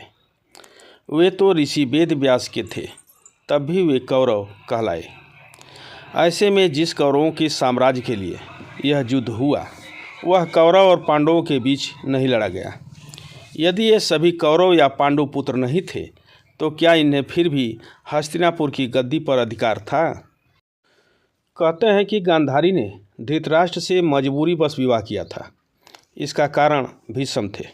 वे तो ऋषि वेद व्यास के थे, तब भी वे कौरव कहलाए। ऐसे में जिस कौरवों के साम्राज्य के लिए यह युद्ध हुआ वह कौरव और पांडवों के बीच नहीं लड़ा गया। यदि ये सभी कौरव या पांडु पुत्र नहीं थे तो क्या इन्हें फिर भी हस्तिनापुर की गद्दी पर अधिकार था? कहते हैं कि गांधारी ने धृतराष्ट्र से मजबूरीवश विवाह किया था। इसका कारण भीष्म थे।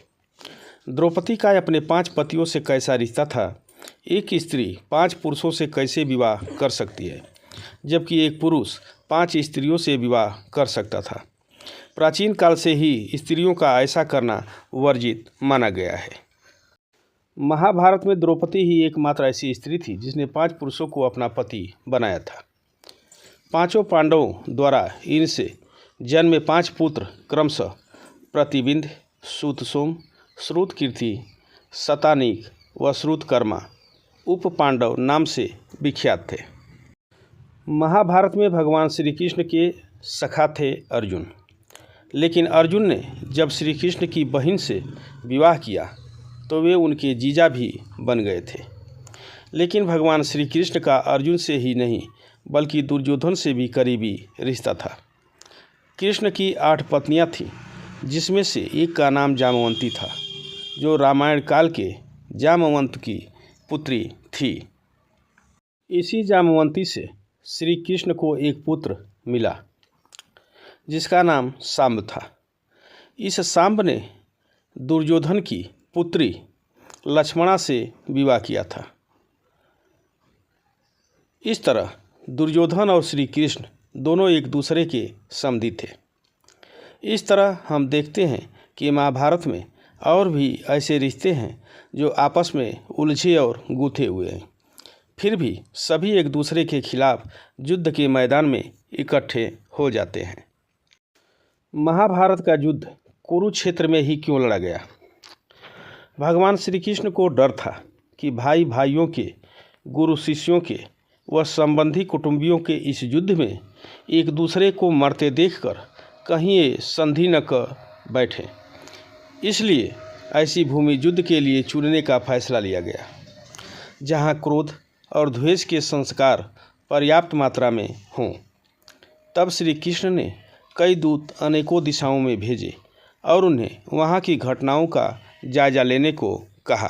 द्रौपदी का अपने 5 पतियों से कैसा रिश्ता था? एक स्त्री 5 पुरुषों से कैसे विवाह कर सकती है, जबकि एक पुरुष 5 स्त्रियों से विवाह कर सकता था। प्राचीन काल से ही स्त्रियों का ऐसा करना वर्जित माना गया है। महाभारत में द्रौपदी ही एकमात्र ऐसी स्त्री थी जिसने 5 पुरुषों को अपना पति बनाया था। 5 पांडवों द्वारा इनसे जन्मे 5 पुत्र क्रमशः प्रतिबिंध, सूतसोम, श्रुतकीर्ति, शतानीक व श्रुतकर्मा उप पांडव नाम से विख्यात थे। महाभारत में भगवान श्री कृष्ण के सखा थे अर्जुन, लेकिन अर्जुन ने जब श्री कृष्ण की बहन से विवाह किया तो वे उनके जीजा भी बन गए थे। लेकिन भगवान श्री कृष्ण का अर्जुन से ही नहीं बल्कि दुर्योधन से भी करीबी रिश्ता था। कृष्ण की 8 पत्नियां थीं, जिसमें से एक का नाम जामवंती था, जो रामायण काल के जामवंत की पुत्री थी। इसी जामवंती से श्री कृष्ण को एक पुत्र मिला जिसका नाम सांब था। इस सांब ने दुर्योधन की पुत्री लक्ष्मणा से विवाह किया था। इस तरह दुर्योधन और श्री कृष्ण दोनों एक दूसरे के समधी थे। इस तरह हम देखते हैं कि महाभारत में और भी ऐसे रिश्ते हैं जो आपस में उलझे और गूंथे हुए हैं, फिर भी सभी एक दूसरे के खिलाफ युद्ध के मैदान में इकट्ठे हो जाते हैं। महाभारत का युद्ध कुरुक्षेत्र में ही क्यों लड़ा गया? भगवान श्री कृष्ण को डर था कि भाई भाइयों के, गुरु शिष्यों के व संबंधी कुटुंबियों के इस युद्ध में एक दूसरे को मरते देखकर कहीं ये संधि न कर बैठे। इसलिए ऐसी भूमि युद्ध के लिए चुनने का फैसला लिया गया जहां क्रोध और द्वेष के संस्कार पर्याप्त मात्रा में हों। तब श्री कृष्ण ने कई दूत अनेकों दिशाओं में भेजे और उन्हें वहां की घटनाओं का जायजा लेने को कहा।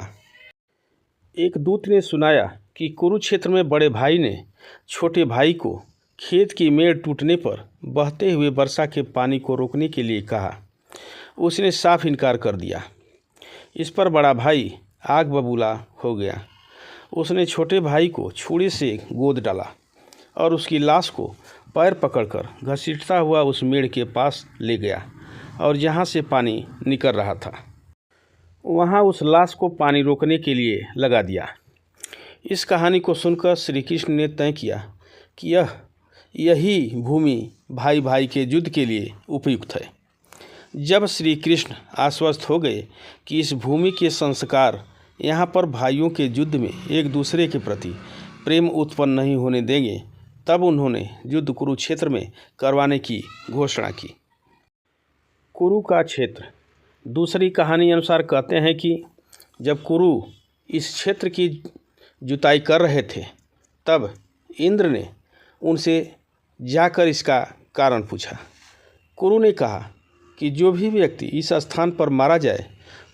एक दूत ने सुनाया कि कुरुक्षेत्र में बड़े भाई ने छोटे भाई को खेत की मेड़ टूटने पर बहते हुए वर्षा के पानी को रोकने के लिए कहा। उसने साफ इनकार कर दिया। इस पर बड़ा भाई आग बबूला हो गया। उसने छोटे भाई को छुरी से गोद डाला और उसकी लाश को पैर पकड़कर घसीटता हुआ उस मेड़ के पास ले गया और जहाँ से पानी निकल रहा था वहाँ उस लाश को पानी रोकने के लिए लगा दिया। इस कहानी को सुनकर श्री कृष्ण ने तय किया कि यही भूमि भाई भाई के युद्ध के लिए उपयुक्त है। जब श्री कृष्ण आश्वस्त हो गए कि इस भूमि के संस्कार यहाँ पर भाइयों के युद्ध में एक दूसरे के प्रति प्रेम उत्पन्न नहीं होने देंगे, तब उन्होंने युद्ध कुरुक्षेत्र में करवाने की घोषणा की। कुरु का क्षेत्र। दूसरी कहानी अनुसार कहते हैं कि जब कुरु इस क्षेत्र की जुताई कर रहे थे, तब इंद्र ने उनसे जाकर इसका कारण पूछा। कुरु ने कहा कि जो भी व्यक्ति इस स्थान पर मारा जाए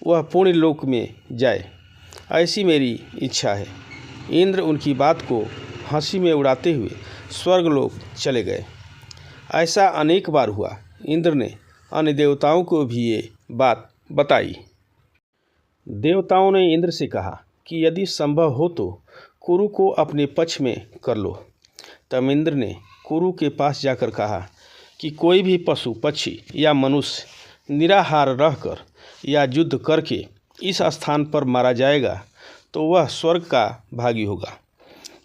वह पुण्य लोक में जाए, ऐसी मेरी इच्छा है। इंद्र उनकी बात को हंसी में उड़ाते हुए स्वर्गलोक चले गए। ऐसा अनेक बार हुआ। इंद्र ने अन्य देवताओं को भी ये बात बताई। देवताओं ने इंद्र से कहा कि यदि संभव हो तो कुरु को अपने पक्ष में कर लो। तब इंद्र ने कुरु के पास जाकर कहा कि कोई भी पशु पक्षी या मनुष्य निराहार रहकर या युद्ध करके इस स्थान पर मारा जाएगा तो वह स्वर्ग का भागी होगा।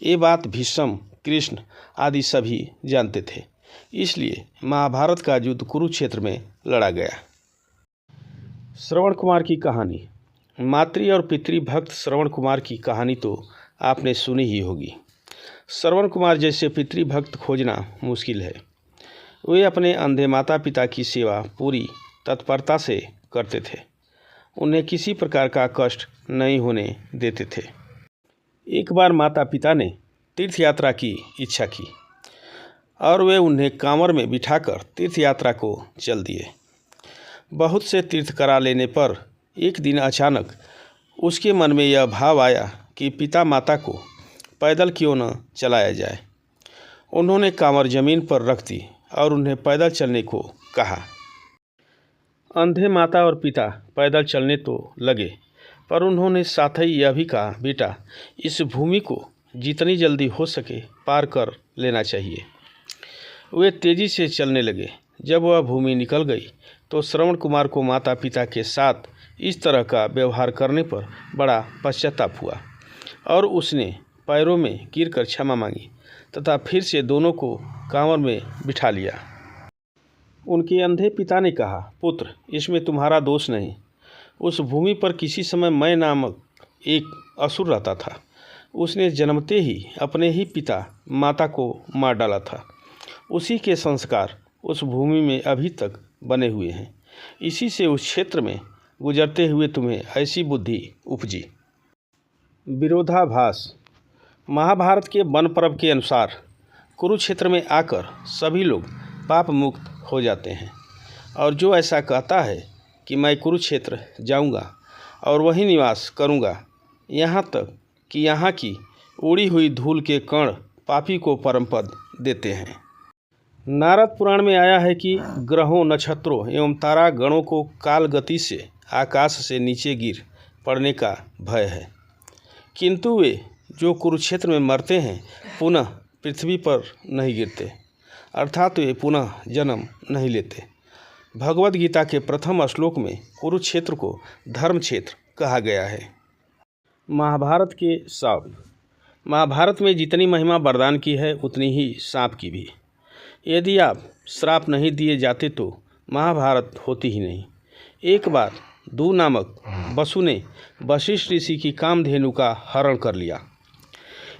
ये बात भीष्म, कृष्ण आदि सभी जानते थे। इसलिए महाभारत का युद्ध कुरुक्षेत्र में लड़ा गया। श्रवण कुमार की कहानी। मातृ और पितृभक्त श्रवण कुमार की कहानी तो आपने सुनी ही होगी। श्रवण कुमार जैसे पितृभक्त खोजना मुश्किल है। वे अपने अंधे माता पिता की सेवा पूरी तत्परता से करते थे। उन्हें किसी प्रकार का कष्ट नहीं होने देते थे। एक बार माता पिता ने तीर्थ यात्रा की इच्छा की और वे उन्हें कांवर में बिठाकर तीर्थ यात्रा को चल दिए। बहुत से तीर्थ करा लेने पर एक दिन अचानक उसके मन में यह भाव आया कि पिता माता को पैदल क्यों न चलाया जाए। उन्होंने कांवर जमीन पर रख दी और उन्हें पैदल चलने को कहा। अंधे माता और पिता पैदल चलने तो लगे, पर उन्होंने साथ ही यह भी कहा, बेटा इस भूमि को जितनी जल्दी हो सके पार कर लेना चाहिए। वे तेजी से चलने लगे। जब वह भूमि निकल गई तो श्रवण कुमार को माता पिता के साथ इस तरह का व्यवहार करने पर बड़ा पश्चाताप हुआ और उसने पैरों में गिरकर क्षमा मांगी तथा फिर से दोनों को कांवर में बिठा लिया। उनके अंधे पिता ने कहा, पुत्र इसमें तुम्हारा दोष नहीं। उस भूमि पर किसी समय मैं नामक एक असुर रहता था। उसने जन्मते ही अपने ही पिता माता को मार डाला था। उसी के संस्कार उस भूमि में अभी तक बने हुए हैं। इसी से उस क्षेत्र में गुजरते हुए तुम्हें ऐसी बुद्धि उपजी। विरोधाभास। महाभारत के वन पर्व के अनुसार कुरुक्षेत्र में आकर सभी लोग पाप मुक्त हो जाते हैं और जो ऐसा कहता है कि मैं कुरुक्षेत्र जाऊंगा और वहीं निवास करूंगा, यहाँ तक कि यहाँ की उड़ी हुई धूल के कण पापी को परम पद देते हैं। नारद पुराण में आया है कि ग्रहों, नक्षत्रों एवं तारा गणों को काल गति से आकाश से नीचे गिर पड़ने का भय है, किंतु वे जो कुरुक्षेत्र में मरते हैं पुनः पृथ्वी पर नहीं गिरते, अर्थात वे पुनः जन्म नहीं लेते। भगवद गीता के प्रथम श्लोक में कुरुक्षेत्र को धर्म क्षेत्र कहा गया है। महाभारत के सांप। महाभारत में जितनी महिमा वरदान की है उतनी ही सांप की भी। यदि आप श्राप नहीं दिए जाते तो महाभारत होती ही नहीं। एक बार दू नामक वसु ने वशिष्ठ ऋषि की कामधेनु का हरण कर लिया।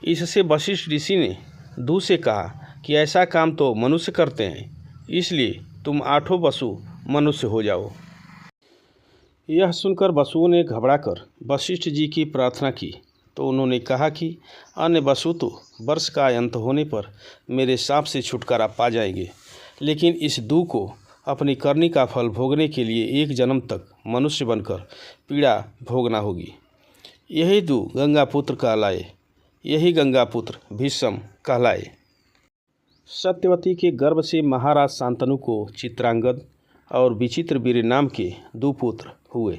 इससे वशिष्ठ ऋषि ने दू से कहा कि ऐसा काम तो मनुष्य करते हैं, इसलिए तुम 8 वसु मनुष्य हो जाओ। यह सुनकर वसुओं ने घबराकर वशिष्ठ जी की प्रार्थना की तो उन्होंने कहा कि अन्य वसु तो वर्ष का अंत होने पर मेरे शाप से छुटकारा पा जाएंगे, लेकिन इस दू को अपनी करनी का फल भोगने के लिए 1 जन्म तक मनुष्य बनकर पीड़ा भोगना होगी। यही दू गंगापुत्र कहलाए, यही गंगापुत्र भीष्म कहलाए। सत्यवती के गर्भ से महाराज शांतनु को चित्रांगद और विचित्रवीर्य नाम के 2 पुत्र हुए।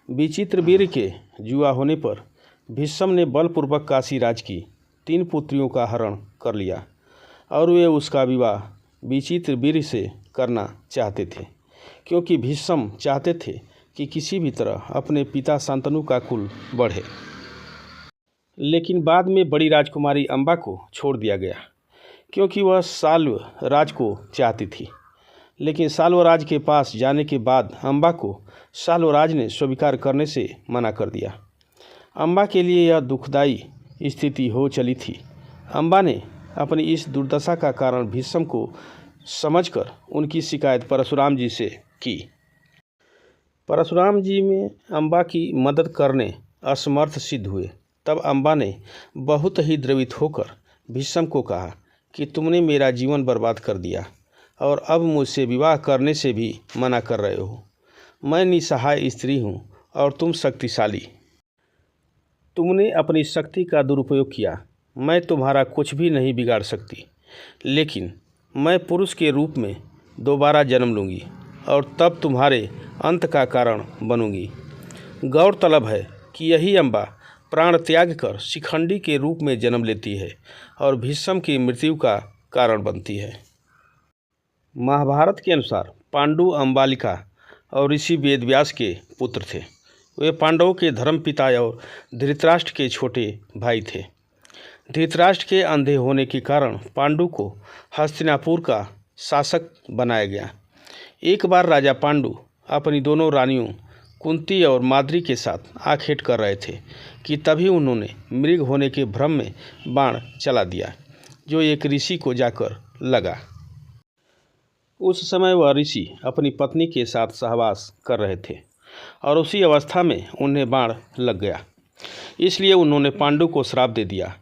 विचित्रवीर्य के जुआ होने पर भीष्म ने बलपूर्वक काशी राज की 3 पुत्रियों का हरण कर लिया और वे उसका विवाह विचित्रवीर्य से करना चाहते थे, क्योंकि भीष्म चाहते थे कि किसी भी तरह अपने पिता शांतनु का कुल बढ़े। लेकिन बाद में बड़ी राजकुमारी अम्बा को छोड़ दिया गया क्योंकि वह साल्व राज को चाहती थी। लेकिन साल्वराज के पास जाने के बाद अम्बा को साल्वराज ने स्वीकार करने से मना कर दिया। अम्बा के लिए यह दुखदाई स्थिति हो चली थी। अम्बा ने अपनी इस दुर्दशा का कारण भीष्म को समझकर उनकी शिकायत परशुराम जी से की। परशुराम जी में अम्बा की मदद करने असमर्थ सिद्ध हुए। तब अम्बा ने बहुत ही द्रवित होकर भीष्म को कहा कि तुमने मेरा जीवन बर्बाद कर दिया और अब मुझसे विवाह करने से भी मना कर रहे हो। मैं निसहाय स्त्री हूँ और तुम शक्तिशाली। तुमने अपनी शक्ति का दुरुपयोग किया। मैं तुम्हारा कुछ भी नहीं बिगाड़ सकती, लेकिन मैं पुरुष के रूप में दोबारा जन्म लूँगी और तब तुम्हारे अंत का कारण बनूँगी। गौरतलब है कि यही अम्बा प्राण त्याग कर शिखंडी के रूप में जन्म लेती है और भीष्म की मृत्यु का कारण बनती है। महाभारत के अनुसार पांडु अंबालिका और ऋषि वेदव्यास के पुत्र थे। वे पांडवों के धर्मपिता और धृतराष्ट्र के छोटे भाई थे। धृतराष्ट्र के अंधे होने के कारण पांडु को हस्तिनापुर का शासक बनाया गया। एक बार राजा पांडु अपनी दोनों रानियों कुंती और माद्री के साथ आखेट कर रहे थे कि तभी उन्होंने मृग होने के भ्रम में बाण चला दिया, जो एक ऋषि को जाकर लगा। उस समय वह ऋषि अपनी पत्नी के साथ सहवास कर रहे थे और उसी अवस्था में उन्हें बाण लग गया। इसलिए उन्होंने पांडु को श्राप दे दिया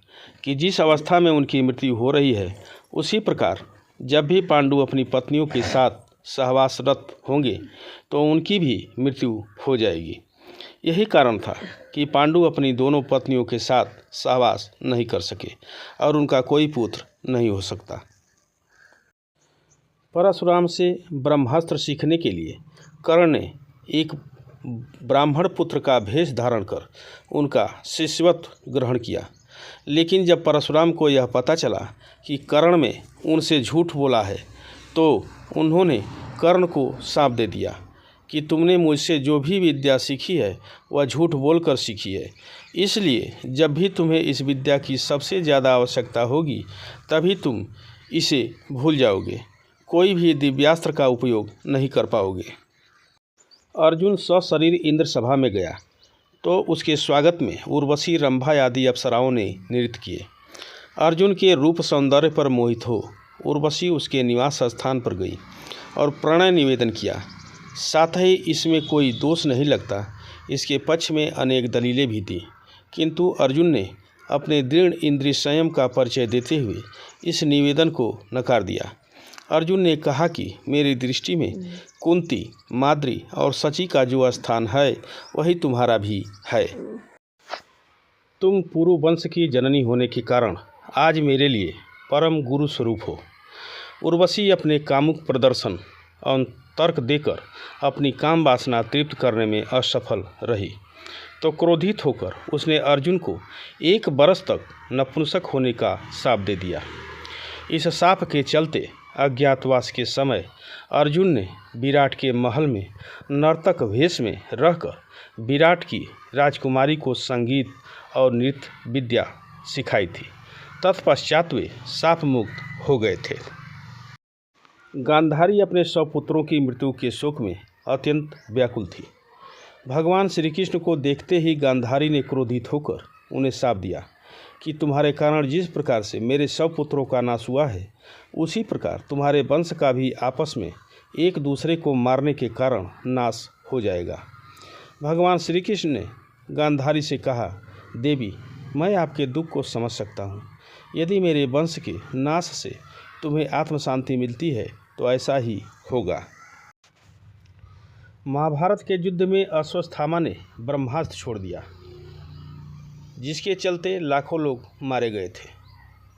कि जिस अवस्था में उनकी मृत्यु हो रही है, उसी प्रकार जब भी पांडु अपनी पत्नियों के साथ सहवासरत होंगे तो उनकी भी मृत्यु हो जाएगी। यही कारण था कि पांडु अपनी दोनों पत्नियों के साथ सहवास नहीं कर सके और उनका कोई पुत्र नहीं हो सकता। परशुराम से ब्रह्मास्त्र सीखने के लिए कर्ण ने एक ब्राह्मण पुत्र का भेष धारण कर उनका शिष्यत्व ग्रहण किया। लेकिन जब परशुराम को यह पता चला कि कर्ण में उनसे झूठ बोला है, तो उन्होंने कर्ण को शाप दे दिया कि तुमने मुझसे जो भी विद्या सीखी है वह झूठ बोलकर सीखी है। इसलिए जब भी तुम्हें इस विद्या की सबसे ज़्यादा आवश्यकता होगी, तभी तुम इसे भूल जाओगे, कोई भी दिव्यास्त्र का उपयोग नहीं कर पाओगे। अर्जुन सशरीर इंद्र सभा में गया तो उसके स्वागत में उर्वशी, रंभा आदि अप्सराओं ने नृत्य किए। अर्जुन के रूप सौंदर्य पर मोहित हो उर्वशी उसके निवास स्थान पर गई और प्रणय निवेदन किया। साथ ही इसमें कोई दोष नहीं लगता, इसके पक्ष में अनेक दलीलें भी थीं, किंतु अर्जुन ने अपने दृढ़ इंद्रिय संयम का परिचय देते हुए इस निवेदन को नकार दिया। अर्जुन ने कहा कि मेरी दृष्टि में कुंती, माद्री और शची का जो स्थान है वही तुम्हारा भी है। तुम पुरु वंश की जननी होने के कारण आज मेरे लिए परम गुरु स्वरूप हो। उर्वशी अपने कामुक प्रदर्शन और तर्क देकर अपनी काम वासना तृप्त करने में असफल रही, तो क्रोधित होकर उसने अर्जुन को 1 बरस तक नपुंसक होने का शाप दे दिया। इस शाप के चलते अज्ञातवास के समय अर्जुन ने विराट के महल में नर्तक वेश में रहकर विराट की राजकुमारी को संगीत और नृत्य विद्या सिखाई थी। तत्पश्चात वे शाप मुक्त हो गए थे। गांधारी अपने 100 पुत्रों की मृत्यु के शोक में अत्यंत व्याकुल थी। भगवान श्री कृष्ण को देखते ही गांधारी ने क्रोधित होकर उन्हें शाप दिया कि तुम्हारे कारण जिस प्रकार से मेरे 100 पुत्रों का नाश हुआ है, उसी प्रकार तुम्हारे वंश का भी आपस में एक दूसरे को मारने के कारण नाश हो जाएगा। भगवान श्री कृष्ण ने गांधारी से कहा, देवी, मैं आपके दुख को समझ सकता हूँ। यदि मेरे वंश के नाश से तुम्हें आत्म शांति मिलती है तो ऐसा ही होगा। महाभारत के युद्ध में अश्वत्थामा ने ब्रह्मास्त्र छोड़ दिया, जिसके चलते लाखों लोग मारे गए थे।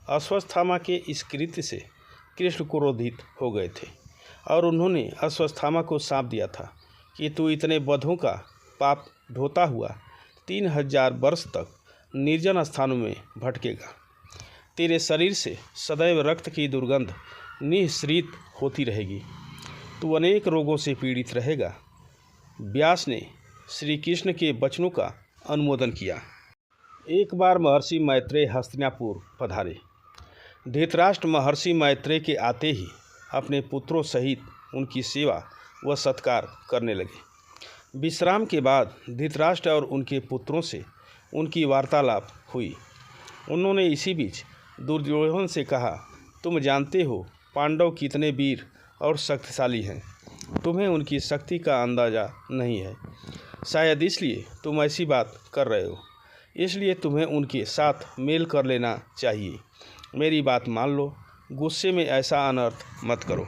अश्वत्थामा के इस कृत्य से कृष्ण क्रोधित हो गए थे और उन्होंने अश्वत्थामा को शाप दिया था कि तू इतने वधों का पाप ढोता हुआ 3000 वर्ष तक निर्जन स्थानों में भटकेगा। तेरे शरीर से सदैव रक्त की दुर्गंध निःसृत होती रहेगी। तू अनेक रोगों से पीड़ित रहेगा। व्यास ने श्री कृष्ण के वचनों का अनुमोदन किया। एक बार महर्षि मैत्रेय हस्तिनापुर पधारे। धृतराष्ट्र महर्षि मैत्रेय के आते ही अपने पुत्रों सहित उनकी सेवा व सत्कार करने लगे। विश्राम के बाद धृतराष्ट्र और उनके पुत्रों से उनकी वार्तालाप हुई। उन्होंने इसी बीच दुर्योधन से कहा, तुम जानते हो पांडव कितने वीर और शक्तिशाली हैं। तुम्हें उनकी शक्ति का अंदाज़ा नहीं है। शायद इसलिए तुम ऐसी बात कर रहे हो। इसलिए तुम्हें उनके साथ मेल कर लेना चाहिए। मेरी बात मान लो, गुस्से में ऐसा अनर्थ मत करो।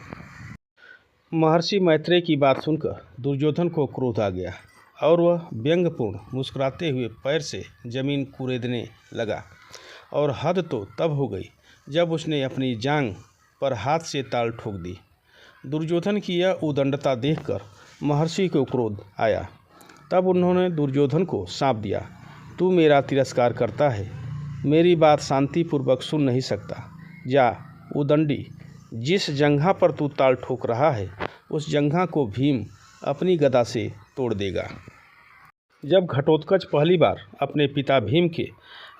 महर्षि मैत्रेय की बात सुनकर दुर्योधन को क्रोध आ गया और वह व्यंग्यपूर्ण मुस्कुराते हुए पैर से जमीन कुरेदने लगा। और हद तो तब हो गई जब उसने अपनी जांघ पर हाथ से ताल ठोक दी। दुर्योधन की यह उदंडता देखकर महर्षि को क्रोध आया। तब उन्होंने दुर्योधन को शाप दिया, तू मेरा तिरस्कार करता है, मेरी बात शांतिपूर्वक सुन नहीं सकता। जा उदंडी, जिस जंघा पर तू ताल ठोक रहा है उस जंघा को भीम अपनी गदा से तोड़ देगा। जब घटोत्कच पहली बार अपने पिता भीम के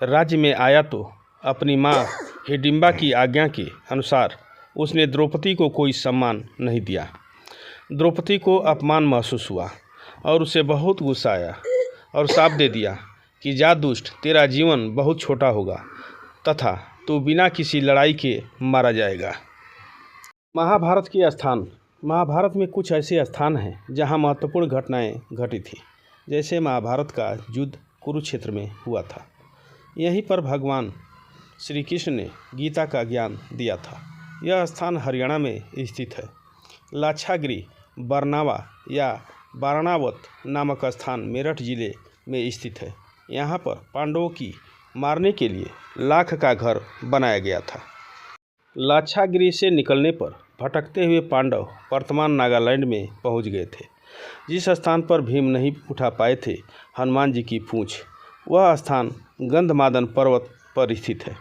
राज्य में आया तो अपनी माँ हिडिंबा की आज्ञा के अनुसार उसने द्रौपदी को कोई सम्मान नहीं दिया। द्रौपदी को अपमान महसूस हुआ और उसे बहुत गुस्सा आया और शाप दे दिया कि जा दुष्ट, तेरा जीवन बहुत छोटा होगा तथा तू बिना किसी लड़ाई के मारा जाएगा। महाभारत के स्थान। महाभारत में कुछ ऐसे स्थान हैं जहां महत्वपूर्ण घटनाएं घटी थी। जैसे महाभारत का युद्ध कुरुक्षेत्र में हुआ था। यहीं पर भगवान श्री कृष्ण ने गीता का ज्ञान दिया था। यह स्थान हरियाणा में स्थित है। लाक्षागिरी बरनावा या बारणावत नामक स्थान मेरठ जिले में स्थित है। यहाँ पर पांडवों की मारने के लिए लाख का घर बनाया गया था। लाक्षागिरी से निकलने पर भटकते हुए पांडव वर्तमान नागालैंड में पहुंच गए थे। जिस स्थान पर भीम नहीं उठा पाए थे हनुमान जी की पूंछ, वह स्थान गंधमादन पर्वत पर स्थित है।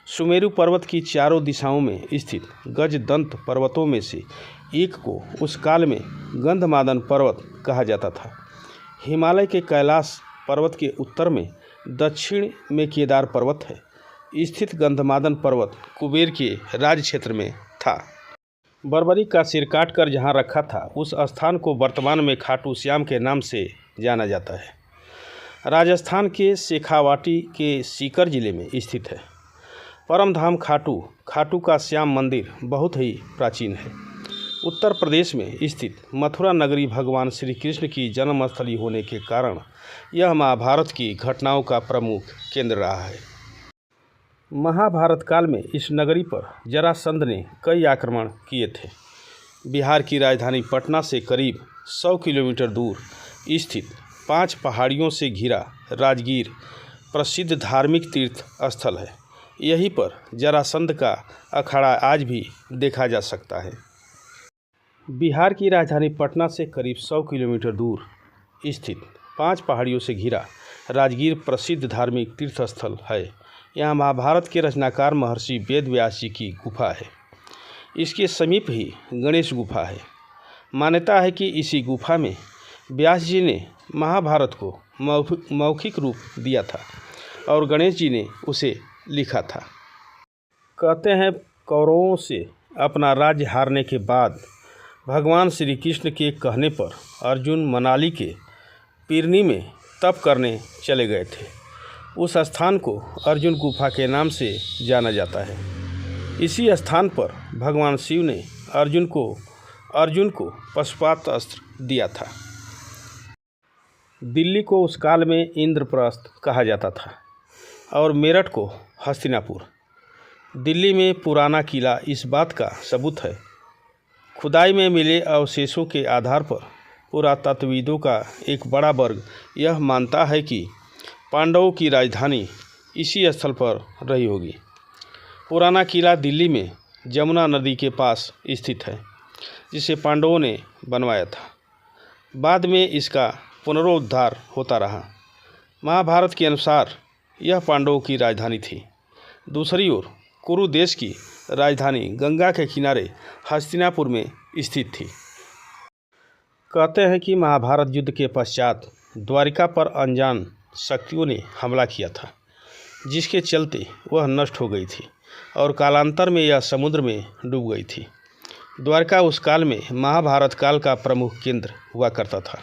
सुमेरु पर्वत की चारों दिशाओं में स्थित गजदंत पर्वतों में से एक को उस काल में गंधमादन पर्वत कहा जाता था। हिमालय के कैलाश पर्वत के उत्तर में दक्षिण में केदार पर्वत है। स्थित गंधमादन पर्वत कुबेर के राज क्षेत्र में था। बर्बरी का सिर काटकर जहाँ रखा था उस स्थान को वर्तमान में खाटू श्याम के नाम से जाना जाता है। राजस्थान के शेखावाटी के सीकर जिले में स्थित है। परमधाम खाटू का श्याम मंदिर बहुत ही प्राचीन है। उत्तर प्रदेश में स्थित मथुरा नगरी भगवान श्री कृष्ण की जन्मस्थली होने के कारण यह महाभारत की घटनाओं का प्रमुख केंद्र रहा है। महाभारत काल में इस नगरी पर जरासंध ने कई आक्रमण किए थे। बिहार की राजधानी पटना से करीब 100 किलोमीटर दूर स्थित 5 पहाड़ियों से घिरा राजगीर प्रसिद्ध धार्मिक तीर्थ स्थल है। यहीं पर जरासंध का अखाड़ा आज भी देखा जा सकता है। बिहार की राजधानी पटना से करीब 100 किलोमीटर दूर स्थित 5 पहाड़ियों से घिरा राजगीर प्रसिद्ध धार्मिक तीर्थ स्थल है। यहाँ महाभारत के रचनाकार महर्षि वेद व्यास जी की गुफा है। इसके समीप ही गणेश गुफा है। मान्यता है कि इसी गुफा में व्यास जी ने महाभारत को मौखिक रूप दिया था और गणेश जी ने उसे लिखा था। कहते हैं कौरवों से अपना राज्य हारने के बाद भगवान श्री कृष्ण के कहने पर अर्जुन मनाली के पिरनी में तप करने चले गए थे। उस स्थान को अर्जुन गुफा के नाम से जाना जाता है। इसी स्थान पर भगवान शिव ने अर्जुन को पशुपात अस्त्र दिया था। दिल्ली को उस काल में इंद्रप्रस्थ कहा जाता था और मेरठ को हस्तिनापुर। दिल्ली में पुराना किला इस बात का सबूत है। खुदाई में मिले अवशेषों के आधार पर पुरातत्वविदों का एक बड़ा वर्ग यह मानता है कि पांडवों की राजधानी इसी स्थल पर रही होगी। पुराना किला दिल्ली में जमुना नदी के पास स्थित है, जिसे पांडवों ने बनवाया था। बाद में इसका पुनरुद्धार होता रहा। महाभारत के अनुसार यह पांडवों की राजधानी थी। दूसरी ओर कुरु देश की राजधानी गंगा के किनारे हस्तिनापुर में स्थित थी। कहते हैं कि महाभारत युद्ध के पश्चात द्वारिका पर अनजान शक्तियों ने हमला किया था, जिसके चलते वह नष्ट हो गई थी और कालांतर में यह समुद्र में डूब गई थी। द्वारका उस काल में महाभारत काल का प्रमुख केंद्र हुआ करता था,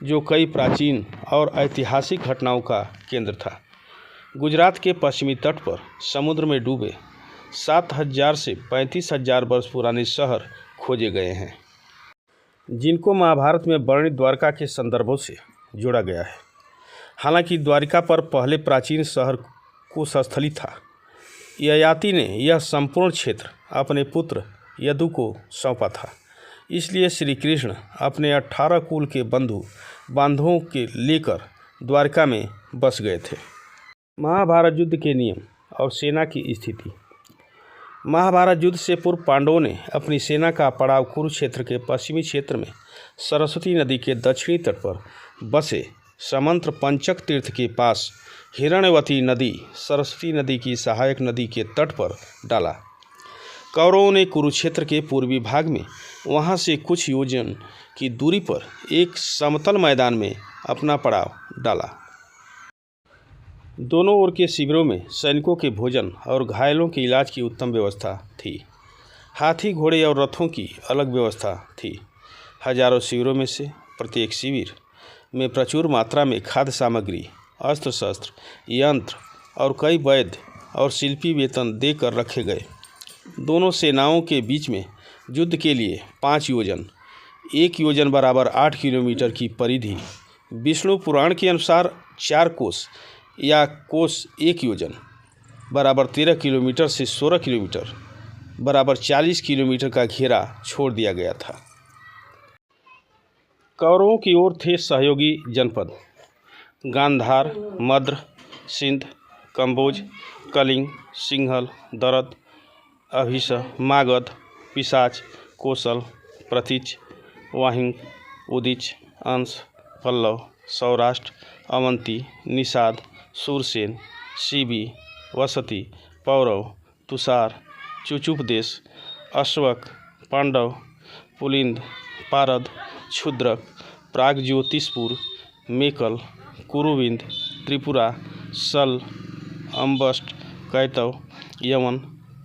जो कई प्राचीन और ऐतिहासिक घटनाओं का केंद्र था। गुजरात के पश्चिमी तट पर समुद्र में डूबे 7,000 से 35,000 वर्ष पुराने शहर खोजे गए हैं, जिनको महाभारत में वर्णित द्वारका के संदर्भों से जोड़ा गया है। हालांकि द्वारिका पर पहले प्राचीन शहर कुशस्थली था। ययाति ने यह संपूर्ण क्षेत्र अपने पुत्र यदु को सौंपा था, इसलिए श्री कृष्ण अपने 18 कुल के बांधवों के लेकर द्वारका में बस गए थे। महाभारत युद्ध के नियम और सेना की स्थिति। महाभारत युद्ध से पूर्व पांडवों ने अपनी सेना का पड़ाव कुरुक्षेत्र के पश्चिमी क्षेत्र में सरस्वती नदी के दक्षिणी तट पर बसे समंत्र पंचक तीर्थ के पास हिरण्यवती नदी सरस्वती नदी की सहायक नदी के तट पर डाला। कौरवों ने कुरुक्षेत्र के पूर्वी भाग में वहां से कुछ योजन की दूरी पर एक समतल मैदान में अपना पड़ाव डाला। दोनों ओर के शिविरों में सैनिकों के भोजन और घायलों के इलाज की उत्तम व्यवस्था थी। हाथी, घोड़े और रथों की अलग व्यवस्था थी। हजारों शिविरों में से प्रत्येक शिविर में प्रचुर मात्रा में खाद्य सामग्री, अस्त्र शस्त्र, यंत्र और कई वैद्य और शिल्पी वेतन देकर रखे गए। दोनों सेनाओं के बीच में युद्ध के लिए 5 योजन, 1 योजन बराबर 8 किलोमीटर की परिधि, विष्णु पुराण के अनुसार 4 कोस या कोस 1 योजन बराबर 13 किलोमीटर से 16 किलोमीटर बराबर 40 किलोमीटर का घेरा छोड़ दिया गया था। कौरवों की ओर थे सहयोगी जनपद गांधार, मद्र, सिंध, कंबोज, कलिंग, सिंहल, दरद, अभिष, मागध, पिशाच, कोसल, प्रतीच, वाहिंग, उदिच, अंश, पल्लव, सौराष्ट्र, अवंती, निषाद, सूरसेन, शिबी, वसती, पौरव, तुषार, चुचुपदेश, अश्वक, पांडव, पुलिंद, पारद, क्षुद्रक, प्रागज्योतिषपुर, मेकल, कुरुविंद, त्रिपुरा, सल, अम्बस्ट, कैतव, यमन,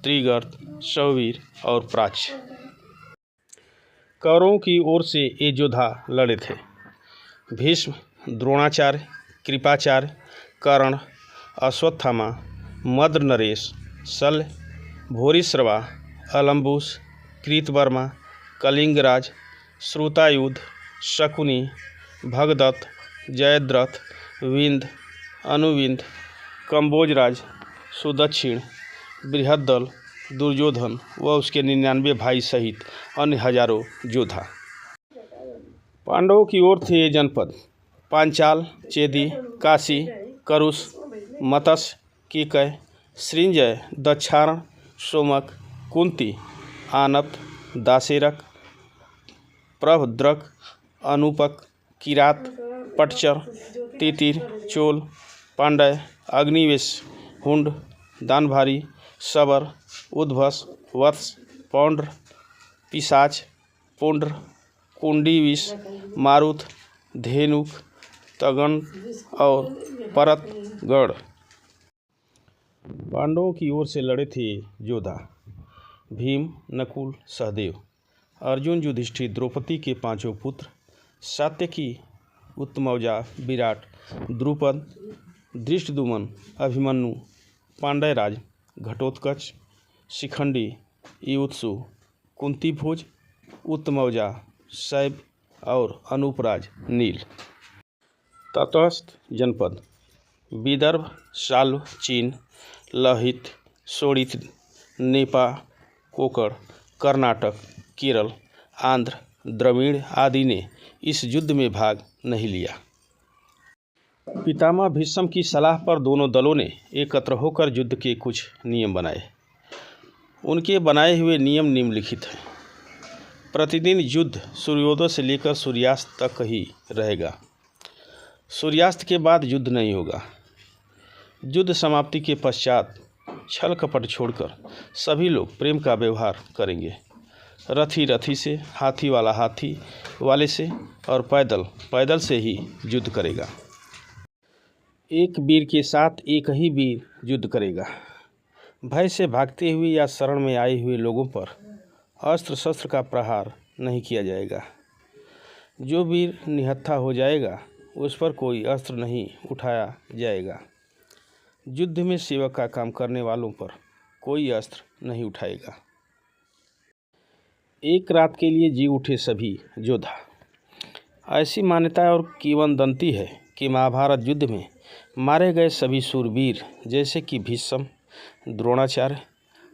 त्रिगर्त, शौवीर और प्राच्य। कौरवों की ओर से ये योद्धा लड़े थे भीष्म, द्रोणाचार्य, कृपाचार्य, कर्ण, अश्वत्थामा, मद्र नरेश, शल्य, भूरिश्रवा, अलम्बुस, कृतवर्मा, कलिंगराज, श्रुतायुध, शकुनी, भगदत्त, जयद्रथ, विंध्य, अनुविंध्य, कंबोजराज, सुदक्षिण, बृहद्दल, दुर्योधन व उसके 99 भाई सहित अन्य हजारों योद्धा। पांडवों की ओर थे ये जनपद पांचाल, चेदी, काशी, करुष, मत्स्य, कीकय, सृंजय, दक्षारण, सोमक, कुंती, आनत, दासेरक, प्रभद्रक, अनुपक, किरात, पटचर, तितिर, चोल, पांडय, अग्निवेश, हुंड, दानभारी, सबर, उद्भस, वत्स, पौंड्र, पिशाच, पुंड्र, कुंडीविष, मारुत, धेनुक, तगन और परतगढ़। पांडवों की ओर से लड़े थे योद्धा भीम, नकुल, सहदेव, अर्जुन, युधिष्ठिर, द्रौपदी के 5 पुत्र, सात्यकी, उत्तमौजा, विराट, द्रुपद, धृष्टद्युम्न, अभिमन्यु, पांड्यराज, घटोत्कच, शिखंडी, युत्सु, कुंतीभोज, उत्तमौजा, शैब और अनूपराज, नील। तटस्थ जनपद विदर्भ, शाल्व, चीन, लहित, शोणित, नेपा, कोकण, कर्नाटक, केरल, आंध्र, द्रविड़ आदि ने इस युद्ध में भाग नहीं लिया। पितामह भीष्म की सलाह पर दोनों दलों ने एकत्र होकर युद्ध के कुछ नियम बनाए। उनके बनाए हुए नियम निम्नलिखित हैं। प्रतिदिन युद्ध सूर्योदय से लेकर सूर्यास्त तक ही रहेगा। सूर्यास्त के बाद युद्ध नहीं होगा। युद्ध समाप्ति के पश्चात छल कपट छोड़कर सभी लोग प्रेम का व्यवहार करेंगे। रथी रथी से, हाथी वाला हाथी वाले से और पैदल पैदल से ही युद्ध करेगा। एक वीर के साथ एक ही वीर युद्ध करेगा। भय से भागते हुए या शरण में आए हुए लोगों पर अस्त्र शस्त्र का प्रहार नहीं किया जाएगा। जो वीर निहत्था हो जाएगा उस पर कोई अस्त्र नहीं उठाया जाएगा। युद्ध में सेवक का काम करने वालों पर कोई अस्त्र नहीं उठाएगा। एक रात के लिए जी उठे सभी योद्धा। ऐसी मान्यता और किंवदंती है कि महाभारत युद्ध में मारे गए सभी शूरवीर जैसे कि भीष्म, द्रोणाचार्य,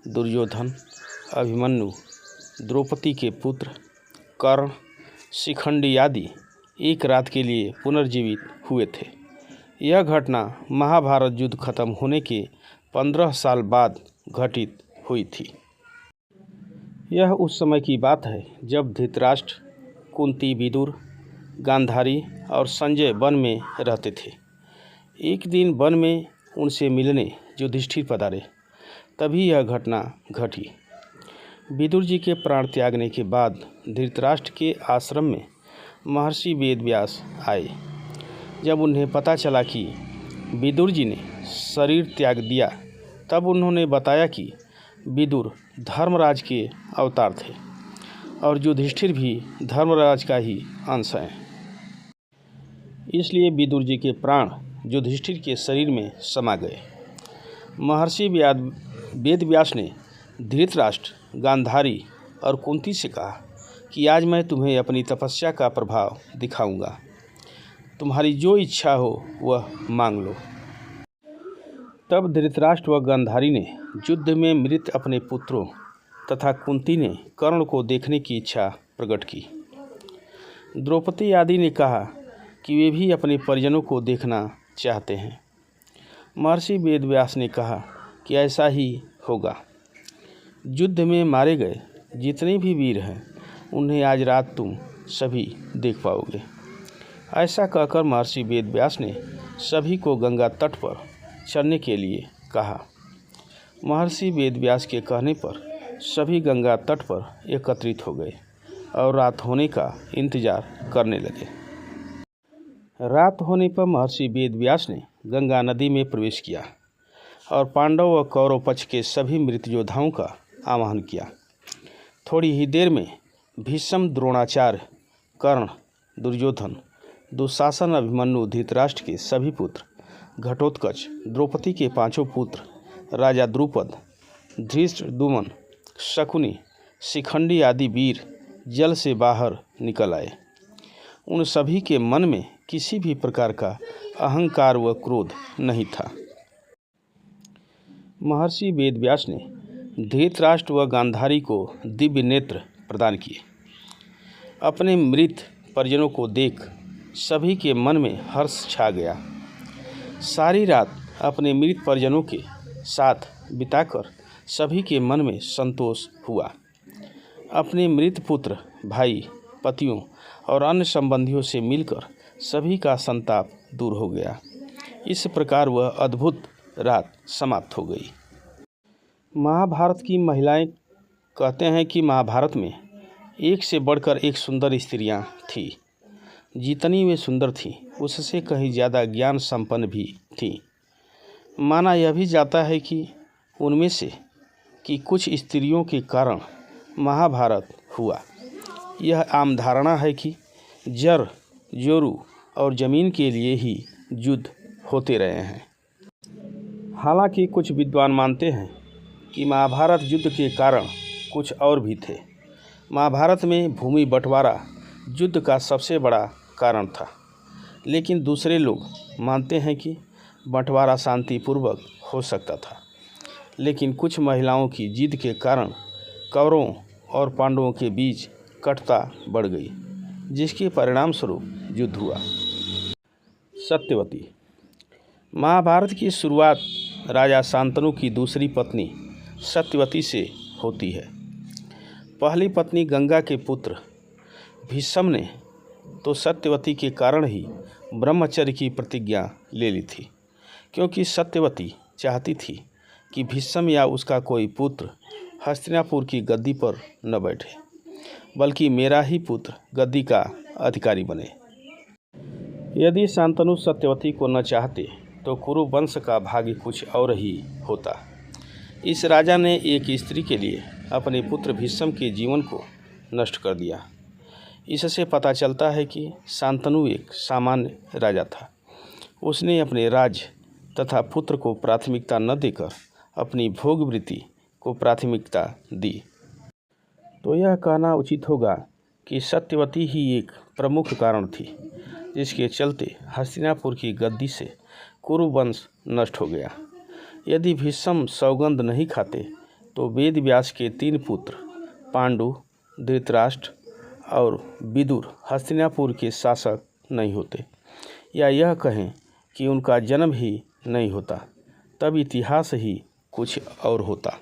दुर्योधन, अभिमन्यु, द्रौपदी के पुत्र कर्ण, शिखंडी आदि एक रात के लिए पुनर्जीवित हुए थे। यह घटना महाभारत युद्ध खत्म होने के 15 साल बाद घटित हुई थी। यह उस समय की बात है जब धृतराष्ट्र, कुंती, विदुर, गांधारी और संजय वन में रहते थे। एक दिन वन में उनसे मिलने युधिष्ठिर पधारे, तभी यह घटना घटी। विदुर जी के प्राण त्यागने के बाद धृतराष्ट्र के आश्रम में महर्षि वेदव्यास आए। जब उन्हें पता चला कि विदुर जी ने शरीर त्याग दिया, तब उन्होंने बताया कि विदुर धर्मराज के अवतार थे और युधिष्ठिर भी धर्मराज का ही अंश हैं। इसलिए विदुर जी के प्राण युधिष्ठिर के शरीर में समा गए। महर्षि वेदव्यास ने धृतराष्ट्र, गांधारी और कुंती से कहा कि आज मैं तुम्हें अपनी तपस्या का प्रभाव दिखाऊंगा। तुम्हारी जो इच्छा हो वह मांग लो। तब धृतराष्ट्र व गांधारी ने युद्ध में मृत अपने पुत्रों तथा कुंती ने कर्ण को देखने की इच्छा प्रकट की। द्रौपदी आदि ने कहा कि वे भी अपने परिजनों को देखना चाहते हैं। महर्षि वेदव्यास ने कहा कि ऐसा ही होगा। युद्ध में मारे गए जितने भी वीर हैं उन्हें आज रात तुम सभी देख पाओगे। ऐसा कहकर महर्षि वेदव्यास ने सभी को गंगा तट पर चलने के लिए कहा। महर्षि वेदव्यास के कहने पर सभी गंगा तट पर एकत्रित हो गए और रात होने का इंतजार करने लगे। रात होने पर महर्षि वेदव्यास ने गंगा नदी में प्रवेश किया और पांडव व कौरव पक्ष के सभी मृत योद्धाओं का आवाहन किया। थोड़ी ही देर में भीष्म, द्रोणाचार्य, कर्ण, दुर्योधन, दुशासन, अभिमन्यु, धृतराष्ट्र के सभी पुत्र, घटोत्कच, द्रौपदी के 5 पुत्र, राजा द्रुपद, धृष्टद्युम्न, शकुनी, शिखंडी आदि वीर जल से बाहर निकल आए। उन सभी के मन में किसी भी प्रकार का अहंकार व क्रोध नहीं था। महर्षि वेदव्यास ने धृतराष्ट्र व गांधारी को दिव्य नेत्र प्रदान किए। अपने मृत परिजनों को देख सभी के मन में हर्ष छा गया। सारी रात अपने मृत परिजनों के साथ बिताकर सभी के मन में संतोष हुआ। अपने मृत पुत्र, भाई, पतियों और अन्य संबंधियों से मिलकर सभी का संताप दूर हो गया। इस प्रकार वह अद्भुत रात समाप्त हो गई। महाभारत की महिलाएं कहते हैं कि महाभारत में एक से बढ़कर एक सुंदर स्त्रियां थीं। जितनी वे सुंदर थीं उससे कहीं ज़्यादा ज्ञान संपन्न भी थीं। माना यह भी जाता है कि उनमें से कि कुछ स्त्रियों के कारण महाभारत हुआ। यह आम धारणा है कि जर, जोरू और ज़मीन के लिए ही युद्ध होते रहे हैं। हालांकि कुछ विद्वान मानते हैं कि महाभारत युद्ध के कारण कुछ और भी थे। महाभारत में भूमि बंटवारा युद्ध का सबसे बड़ा कारण था, लेकिन दूसरे लोग मानते हैं कि बंटवारा शांतिपूर्वक हो सकता था। लेकिन कुछ महिलाओं की जिद के कारण कौरवों और पांडवों के बीच कटुता बढ़ गई, जिसके परिणाम स्वरूप युद्ध हुआ। सत्यवती। महाभारत की शुरुआत राजा शांतनु की दूसरी पत्नी सत्यवती से होती है। पहली पत्नी गंगा के पुत्र भीष्म ने तो सत्यवती के कारण ही ब्रह्मचर्य की प्रतिज्ञा ले ली थी, क्योंकि सत्यवती चाहती थी कि भीष्म या उसका कोई पुत्र हस्तिनापुर की गद्दी पर न बैठे। बल्कि मेरा ही पुत्र गद्दी का अधिकारी बने। यदि शांतनु सत्यवती को न चाहते तो कुरु वंश का भाग्य कुछ और ही होता। इस राजा ने एक स्त्री के लिए अपने पुत्र भीष्म के जीवन को नष्ट कर दिया। इससे पता चलता है कि शांतनु एक सामान्य राजा था। उसने अपने राज्य तथा पुत्र को प्राथमिकता न देकर अपनी भोगवृत्ति को प्राथमिकता दी। तो यह कहना उचित होगा कि सत्यवती ही एक प्रमुख कारण थी जिसके चलते हस्तिनापुर की गद्दी से कुरु वंश नष्ट हो गया। यदि भीष्म सौगंध नहीं खाते तो वेद व्यास के 3 पुत्र पांडु, धृतराष्ट्र और विदुर हस्तिनापुर के शासक नहीं होते, या यह कहें कि उनका जन्म ही नहीं होता, तब इतिहास ही कुछ और होता।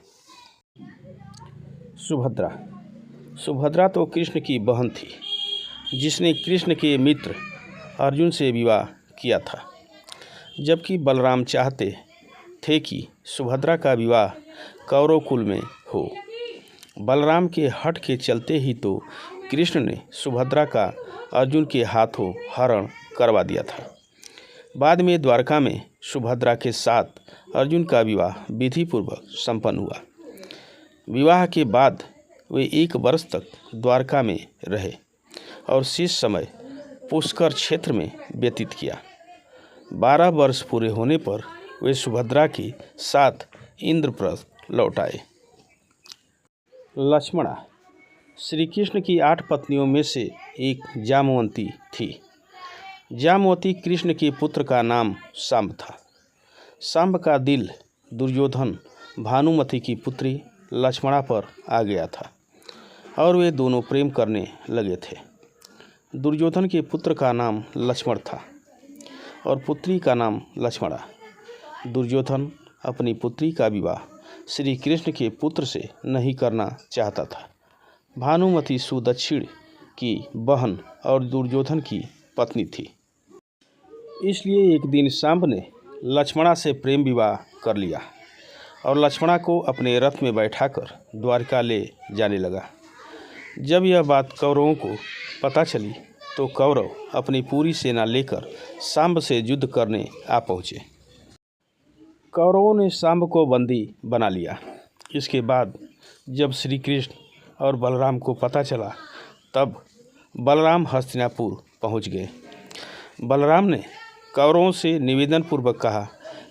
सुभद्रा तो कृष्ण की बहन थी, जिसने कृष्ण के मित्र अर्जुन से विवाह किया था, जबकि बलराम चाहते थे कि सुभद्रा का विवाह कौरव कुल में हो। बलराम के हठ के चलते ही तो कृष्ण ने सुभद्रा का अर्जुन के हाथों हरण करवा दिया था। बाद में द्वारका में सुभद्रा के साथ अर्जुन का विवाह विधिपूर्वक संपन्न हुआ। विवाह के बाद वे 1 वर्ष तक द्वारका में रहे और शेष समय पुष्कर क्षेत्र में व्यतीत किया। 12 वर्ष पूरे होने पर वे सुभद्रा के साथ इंद्रप्रस्थ लौट आए। लक्ष्मणा श्री कृष्ण की 8 पत्नियों में से एक जामवंती थी। जामवती कृष्ण के पुत्र का नाम सांब था। सांब का दिल दुर्योधन भानुमति की पुत्री लक्ष्मणा पर आ गया था और वे दोनों प्रेम करने लगे थे। दुर्योधन के पुत्र का नाम लक्ष्मण था और पुत्री का नाम लक्ष्मणा। दुर्योधन अपनी पुत्री का विवाह श्री कृष्ण के पुत्र से नहीं करना चाहता था। भानुमति सुदक्षिण की बहन और दुर्योधन की पत्नी थी। इसलिए एक दिन सांब ने लक्ष्मणा से प्रेम विवाह कर लिया और लक्ष्मणा को अपने रथ में बैठाकर द्वारका ले जाने लगा। जब यह बात कौरवों को पता चली तो कौरव अपनी पूरी सेना लेकर सांब से युद्ध करने आ पहुँचे। कौरवों ने सांब को बंदी बना लिया। इसके बाद जब श्री कृष्ण और बलराम को पता चला तब बलराम हस्तिनापुर पहुंच गए। बलराम ने कौरवों से निवेदन पूर्वक कहा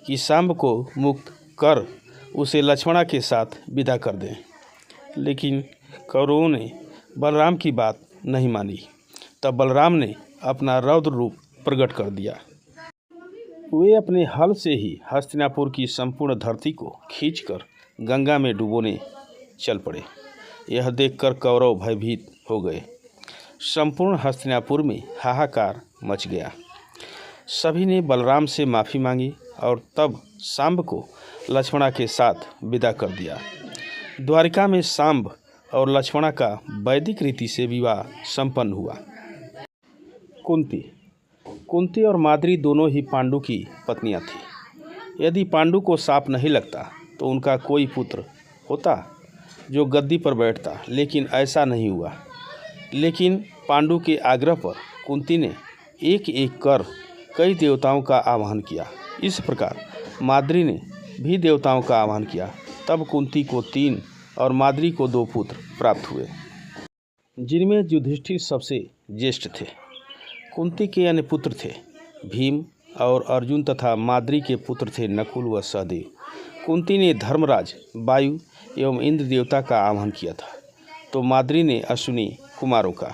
कि सांब को मुक्त कर उसे लक्ष्मणा के साथ विदा कर दें, लेकिन कौरवों ने बलराम की बात नहीं मानी। तब बलराम ने अपना रौद्र रूप प्रकट कर दिया। वे अपने हल से ही हस्तिनापुर की संपूर्ण धरती को खींचकर गंगा में डुबोने चल पड़े। यह देखकर कौरव भयभीत हो गए। संपूर्ण हस्तिनापुर में हाहाकार मच गया। सभी ने बलराम से माफ़ी मांगी और तब सांब को लक्ष्मणा के साथ विदा कर दिया। द्वारिका में सांब और लक्ष्मणा का वैदिक रीति से विवाह संपन्न हुआ। कुंती और माद्री दोनों ही पांडु की पत्नियां थीं। यदि पांडु को शाप नहीं लगता तो उनका कोई पुत्र होता जो गद्दी पर बैठता, लेकिन ऐसा नहीं हुआ। लेकिन पांडु के आग्रह पर कुंती ने एक एक कर कई देवताओं का आह्वान किया। इस प्रकार माद्री ने भी देवताओं का आह्वान किया। तब कुंती को 3 और माद्री को 2 पुत्र प्राप्त हुए, जिनमें युधिष्ठिर सबसे ज्येष्ठ थे। कुंती के अन्य पुत्र थे भीम और अर्जुन तथा माद्री के पुत्र थे नकुल व सहदेव। कुंती ने धर्मराज, वायु एवं इंद्र देवता का आह्वान किया था, तो माद्री ने अश्विनी कुमारों का।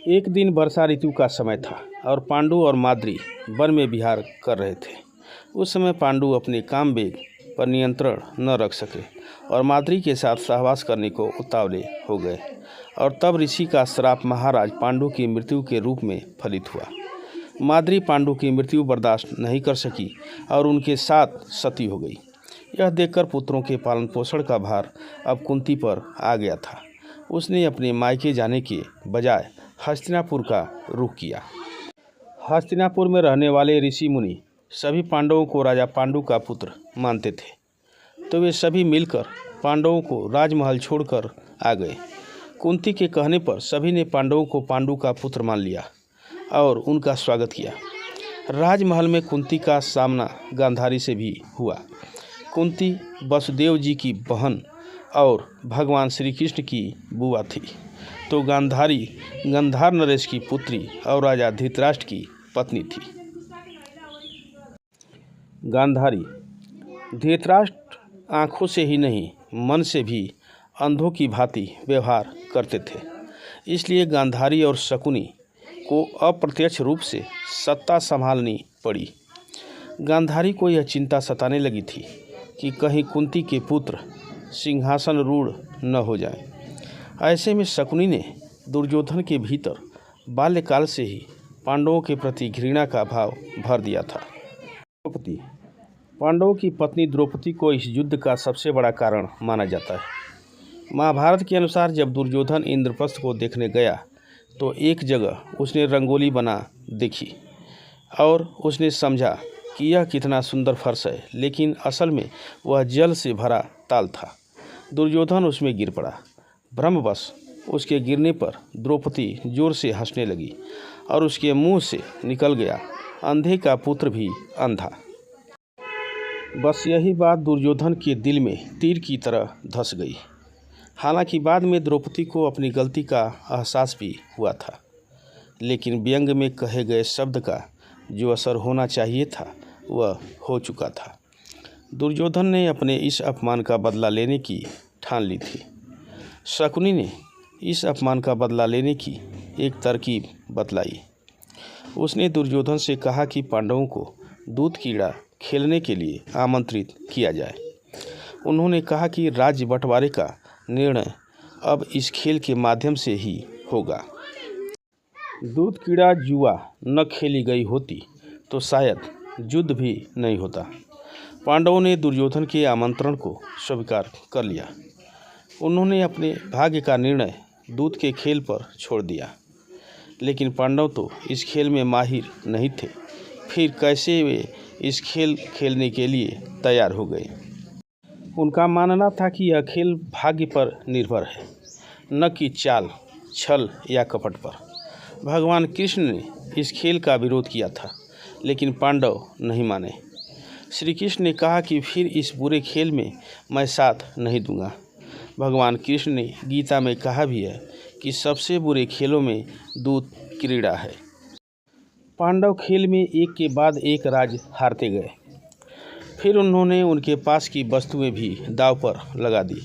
एक दिन वर्षा ऋतु का समय था और पांडु और माद्री वन में विहार कर रहे थे। उस समय पांडु अपने काम वेग पर नियंत्रण न रख सके और माद्री के साथ सहवास करने को उतावले हो गए, और तब ऋषि का श्राप महाराज पांडु की मृत्यु के रूप में फलित हुआ। माद्री पांडु की मृत्यु बर्दाश्त नहीं कर सकी और उनके साथ सती हो गई। यह देखकर पुत्रों के पालन पोषण का भार अब कुंती पर आ गया था। उसने अपने मायके जाने के बजाय हस्तिनापुर का रुख किया। हस्तिनापुर में रहने वाले ऋषि मुनि सभी पांडवों को राजा पांडु का पुत्र मानते थे, तो वे सभी मिलकर पांडवों को राजमहल छोड़कर आ गए। कुंती के कहने पर सभी ने पांडवों को पांडु का पुत्र मान लिया और उनका स्वागत किया। राजमहल में कुंती का सामना गांधारी से भी हुआ। कुंती वसुदेव जी की बहन और भगवान श्री कृष्ण की बुआ थी, तो गांधारी गंधार नरेश की पुत्री और राजा धृतराष्ट्र की पत्नी थी। गांधारी धृतराष्ट्र आँखों से ही नहीं मन से भी अंधों की भांति व्यवहार करते थे, इसलिए गांधारी और शकुनी को अप्रत्यक्ष रूप से सत्ता संभालनी पड़ी। गांधारी को यह चिंता सताने लगी थी कि कहीं कुंती के पुत्र सिंहासन रूढ़ न हो जाए। ऐसे में शकुनी ने दुर्योधन के भीतर बाल्यकाल से ही पांडवों के प्रति घृणा का भाव भर दिया था। द्रौपदी पांडवों की पत्नी द्रौपदी को इस युद्ध का सबसे बड़ा कारण माना जाता है। महाभारत के अनुसार जब दुर्योधन इंद्रप्रस्थ को देखने गया तो एक जगह उसने रंगोली बना देखी और उसने समझा कि यह कितना सुंदर फर्श है, लेकिन असल में वह जल से भरा ताल था। दुर्योधन उसमें गिर पड़ा। भ्रमवश उसके गिरने पर द्रौपदी जोर से हंसने लगी और उसके मुंह से निकल गया, अंधे का पुत्र भी अंधा। बस यही बात दुर्योधन के दिल में तीर की तरह धंस गई। हालांकि बाद में द्रौपदी को अपनी गलती का एहसास भी हुआ था, लेकिन व्यंग में कहे गए शब्द का जो असर होना चाहिए था वह हो चुका था। दुर्योधन ने अपने इस अपमान का बदला लेने की ठान ली थी। शकुनी ने इस अपमान का बदला लेने की एक तरकीब बतलाई। उसने दुर्योधन से कहा कि पांडवों को दूध कीड़ा खेलने के लिए आमंत्रित किया जाए। उन्होंने कहा कि राज्य बंटवारे का निर्णय अब इस खेल के माध्यम से ही होगा। दूध कीड़ा जुआ न खेली गई होती तो शायद युद्ध भी नहीं होता। पांडवों ने दुर्योधन के आमंत्रण को स्वीकार कर लिया। उन्होंने अपने भाग्य का निर्णय दूध के खेल पर छोड़ दिया, लेकिन पांडव तो इस खेल में माहिर नहीं थे। फिर कैसे वे इस खेल खेलने के लिए तैयार हो गए? उनका मानना था कि यह खेल भाग्य पर निर्भर है, न कि चाल, छल या कपट पर। भगवान कृष्ण ने इस खेल का विरोध किया था, लेकिन पांडव नहीं माने। श्री कृष्ण ने कहा कि फिर इस बुरे खेल में मैं साथ नहीं दूंगा। भगवान कृष्ण ने गीता में कहा भी है कि सबसे बुरे खेलों में दूध क्रीड़ा है। पांडव खेल में एक के बाद एक राज हारते गए। फिर उन्होंने उनके पास की वस्तुएं भी दांव पर लगा दी।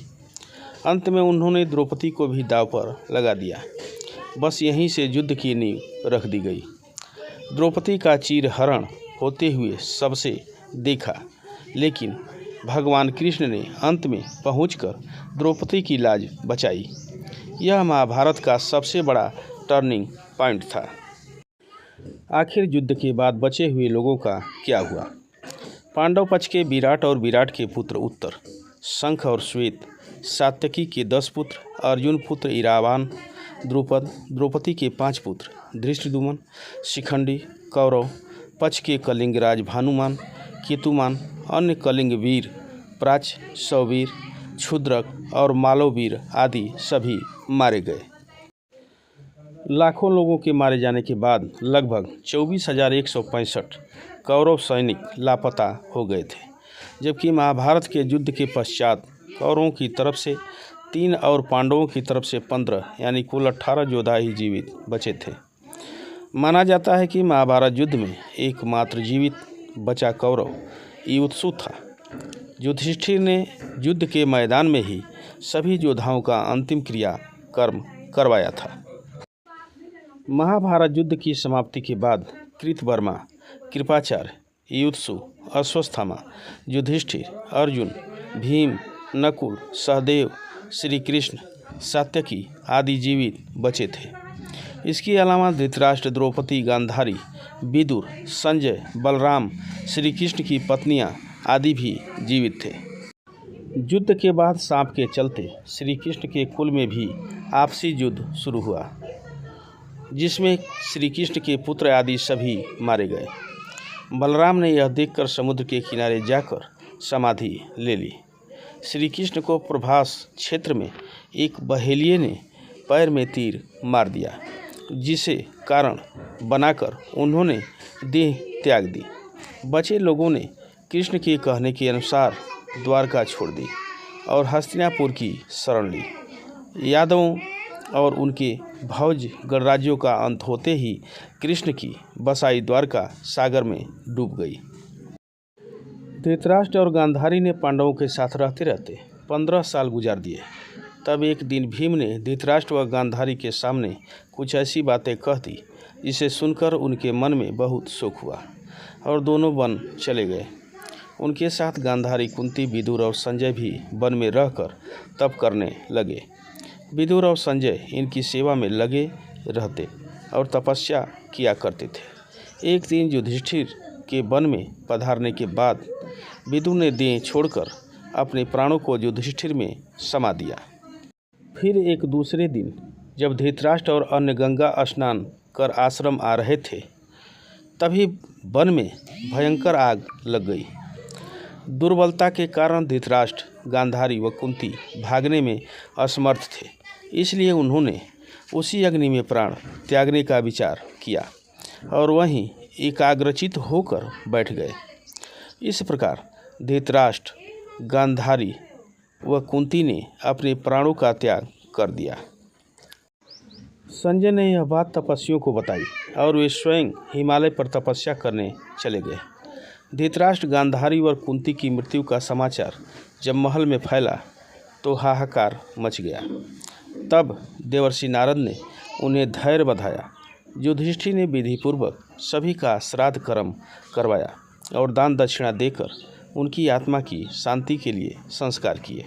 अंत में उन्होंने द्रौपदी को भी दांव पर लगा दिया। बस यहीं से युद्ध की नींव रख दी गई। द्रौपदी का चीरहरण होते हुए सबसे देखा, लेकिन भगवान कृष्ण ने अंत में पहुंचकर द्रौपदी की लाज बचाई। यह महाभारत का सबसे बड़ा टर्निंग पॉइंट था। आखिर युद्ध के बाद बचे हुए लोगों का क्या हुआ? पांडव पक्ष के विराट और विराट के पुत्र उत्तर, शंख और श्वेत, सात्यकी के 10 पुत्र, अर्जुन पुत्र इरावान, द्रुपद, द्रौपदी के 5 पुत्र धृष्टद्युम्न, शिखंडी, कौरव पक्ष के कलिंग राज भानुमान, केतुमान, अन्य कलिंग वीर, प्राच, सौवीर, क्षुद्रक और मालववीर आदि सभी मारे गए। लाखों लोगों के मारे जाने के बाद लगभग 24,165 कौरव सैनिक लापता हो गए थे, जबकि महाभारत के युद्ध के पश्चात कौरवों की तरफ से 3 और पांडवों की तरफ से 15 यानी कुल 18 योद्धा ही जीवित बचे थे। माना जाता है कि महाभारत युद्ध में एकमात्र जीवित बचा कौरव युधिष्ठिर था। युधिष्ठिर ने युद्ध के मैदान में ही सभी योद्धाओं का अंतिम क्रिया कर्म करवाया था। महाभारत युद्ध की समाप्ति के बाद कृतवर्मा, कृपाचार्य, युधिष्ठिर, अश्वत्थामा, युधिष्ठिर, अर्जुन, भीम, नकुल, सहदेव, श्री कृष्ण, सात्यकी आदि जीवित बचे थे। इसके अलावा धृतराष्ट्र, द्रौपदी, गांधारी, विदुर, संजय, बलराम, श्री कृष्ण की पत्नियां आदि भी जीवित थे। युद्ध के बाद सांप के चलते श्री कृष्ण के कुल में भी आपसी युद्ध शुरू हुआ, जिसमें श्री कृष्ण के पुत्र आदि सभी मारे गए। बलराम ने यह देखकर समुद्र के किनारे जाकर समाधि ले ली। श्री कृष्ण को प्रभास क्षेत्र में एक बहेलिये ने पैर में तीर मार दिया, जिसे कारण बनाकर उन्होंने देह त्याग दी। बचे लोगों ने कृष्ण के कहने के अनुसार द्वारका छोड़ दी और हस्तिनापुर की शरण ली। यादवों और उनके भौज गणराज्यों का अंत होते ही कृष्ण की बसाई द्वारका सागर में डूब गई। धृतराष्ट्र और गांधारी ने पांडवों के साथ रहते रहते 15 साल गुजार दिए। तब एक दिन भीम ने धृतराष्ट्र व गांधारी के सामने कुछ ऐसी बातें कह दी जिसे सुनकर उनके मन में बहुत शोक हुआ और दोनों वन चले गए। उनके साथ गांधारी, कुंती, विदुर और संजय भी वन में रहकर तप करने लगे। विदुर और संजय इनकी सेवा में लगे रहते और तपस्या किया करते थे। एक दिन युधिष्ठिर के वन में पधारने के बाद विदुर ने देह छोड़कर अपने प्राणों को युधिष्ठिर में समा दिया। फिर एक दूसरे दिन जब धृतराष्ट्र और अन्य गंगा स्नान कर आश्रम आ रहे थे, तभी वन में भयंकर आग लग गई। दुर्बलता के कारण धृतराष्ट्र, गांधारी व कुंती भागने में असमर्थ थे, इसलिए उन्होंने उसी अग्नि में प्राण त्यागने का विचार किया और वहीं एकाग्रचित होकर बैठ गए। इस प्रकार धृतराष्ट्र, गांधारी व कुंती ने अपने प्राणों का त्याग कर दिया। संजय ने यह बात तपस्वियों को बताई और वे स्वयं हिमालय पर तपस्या करने चले गए। धृतराष्ट्र, गांधारी और कुंती की मृत्यु का समाचार जब महल में फैला तो हाहाकार मच गया। तब देवर्षि नारद ने उन्हें धैर्य बधाया। युधिष्ठिर ने विधिपूर्वक सभी का श्राद्ध कर्म करवाया और दान दक्षिणा देकर उनकी आत्मा की शांति के लिए संस्कार किए।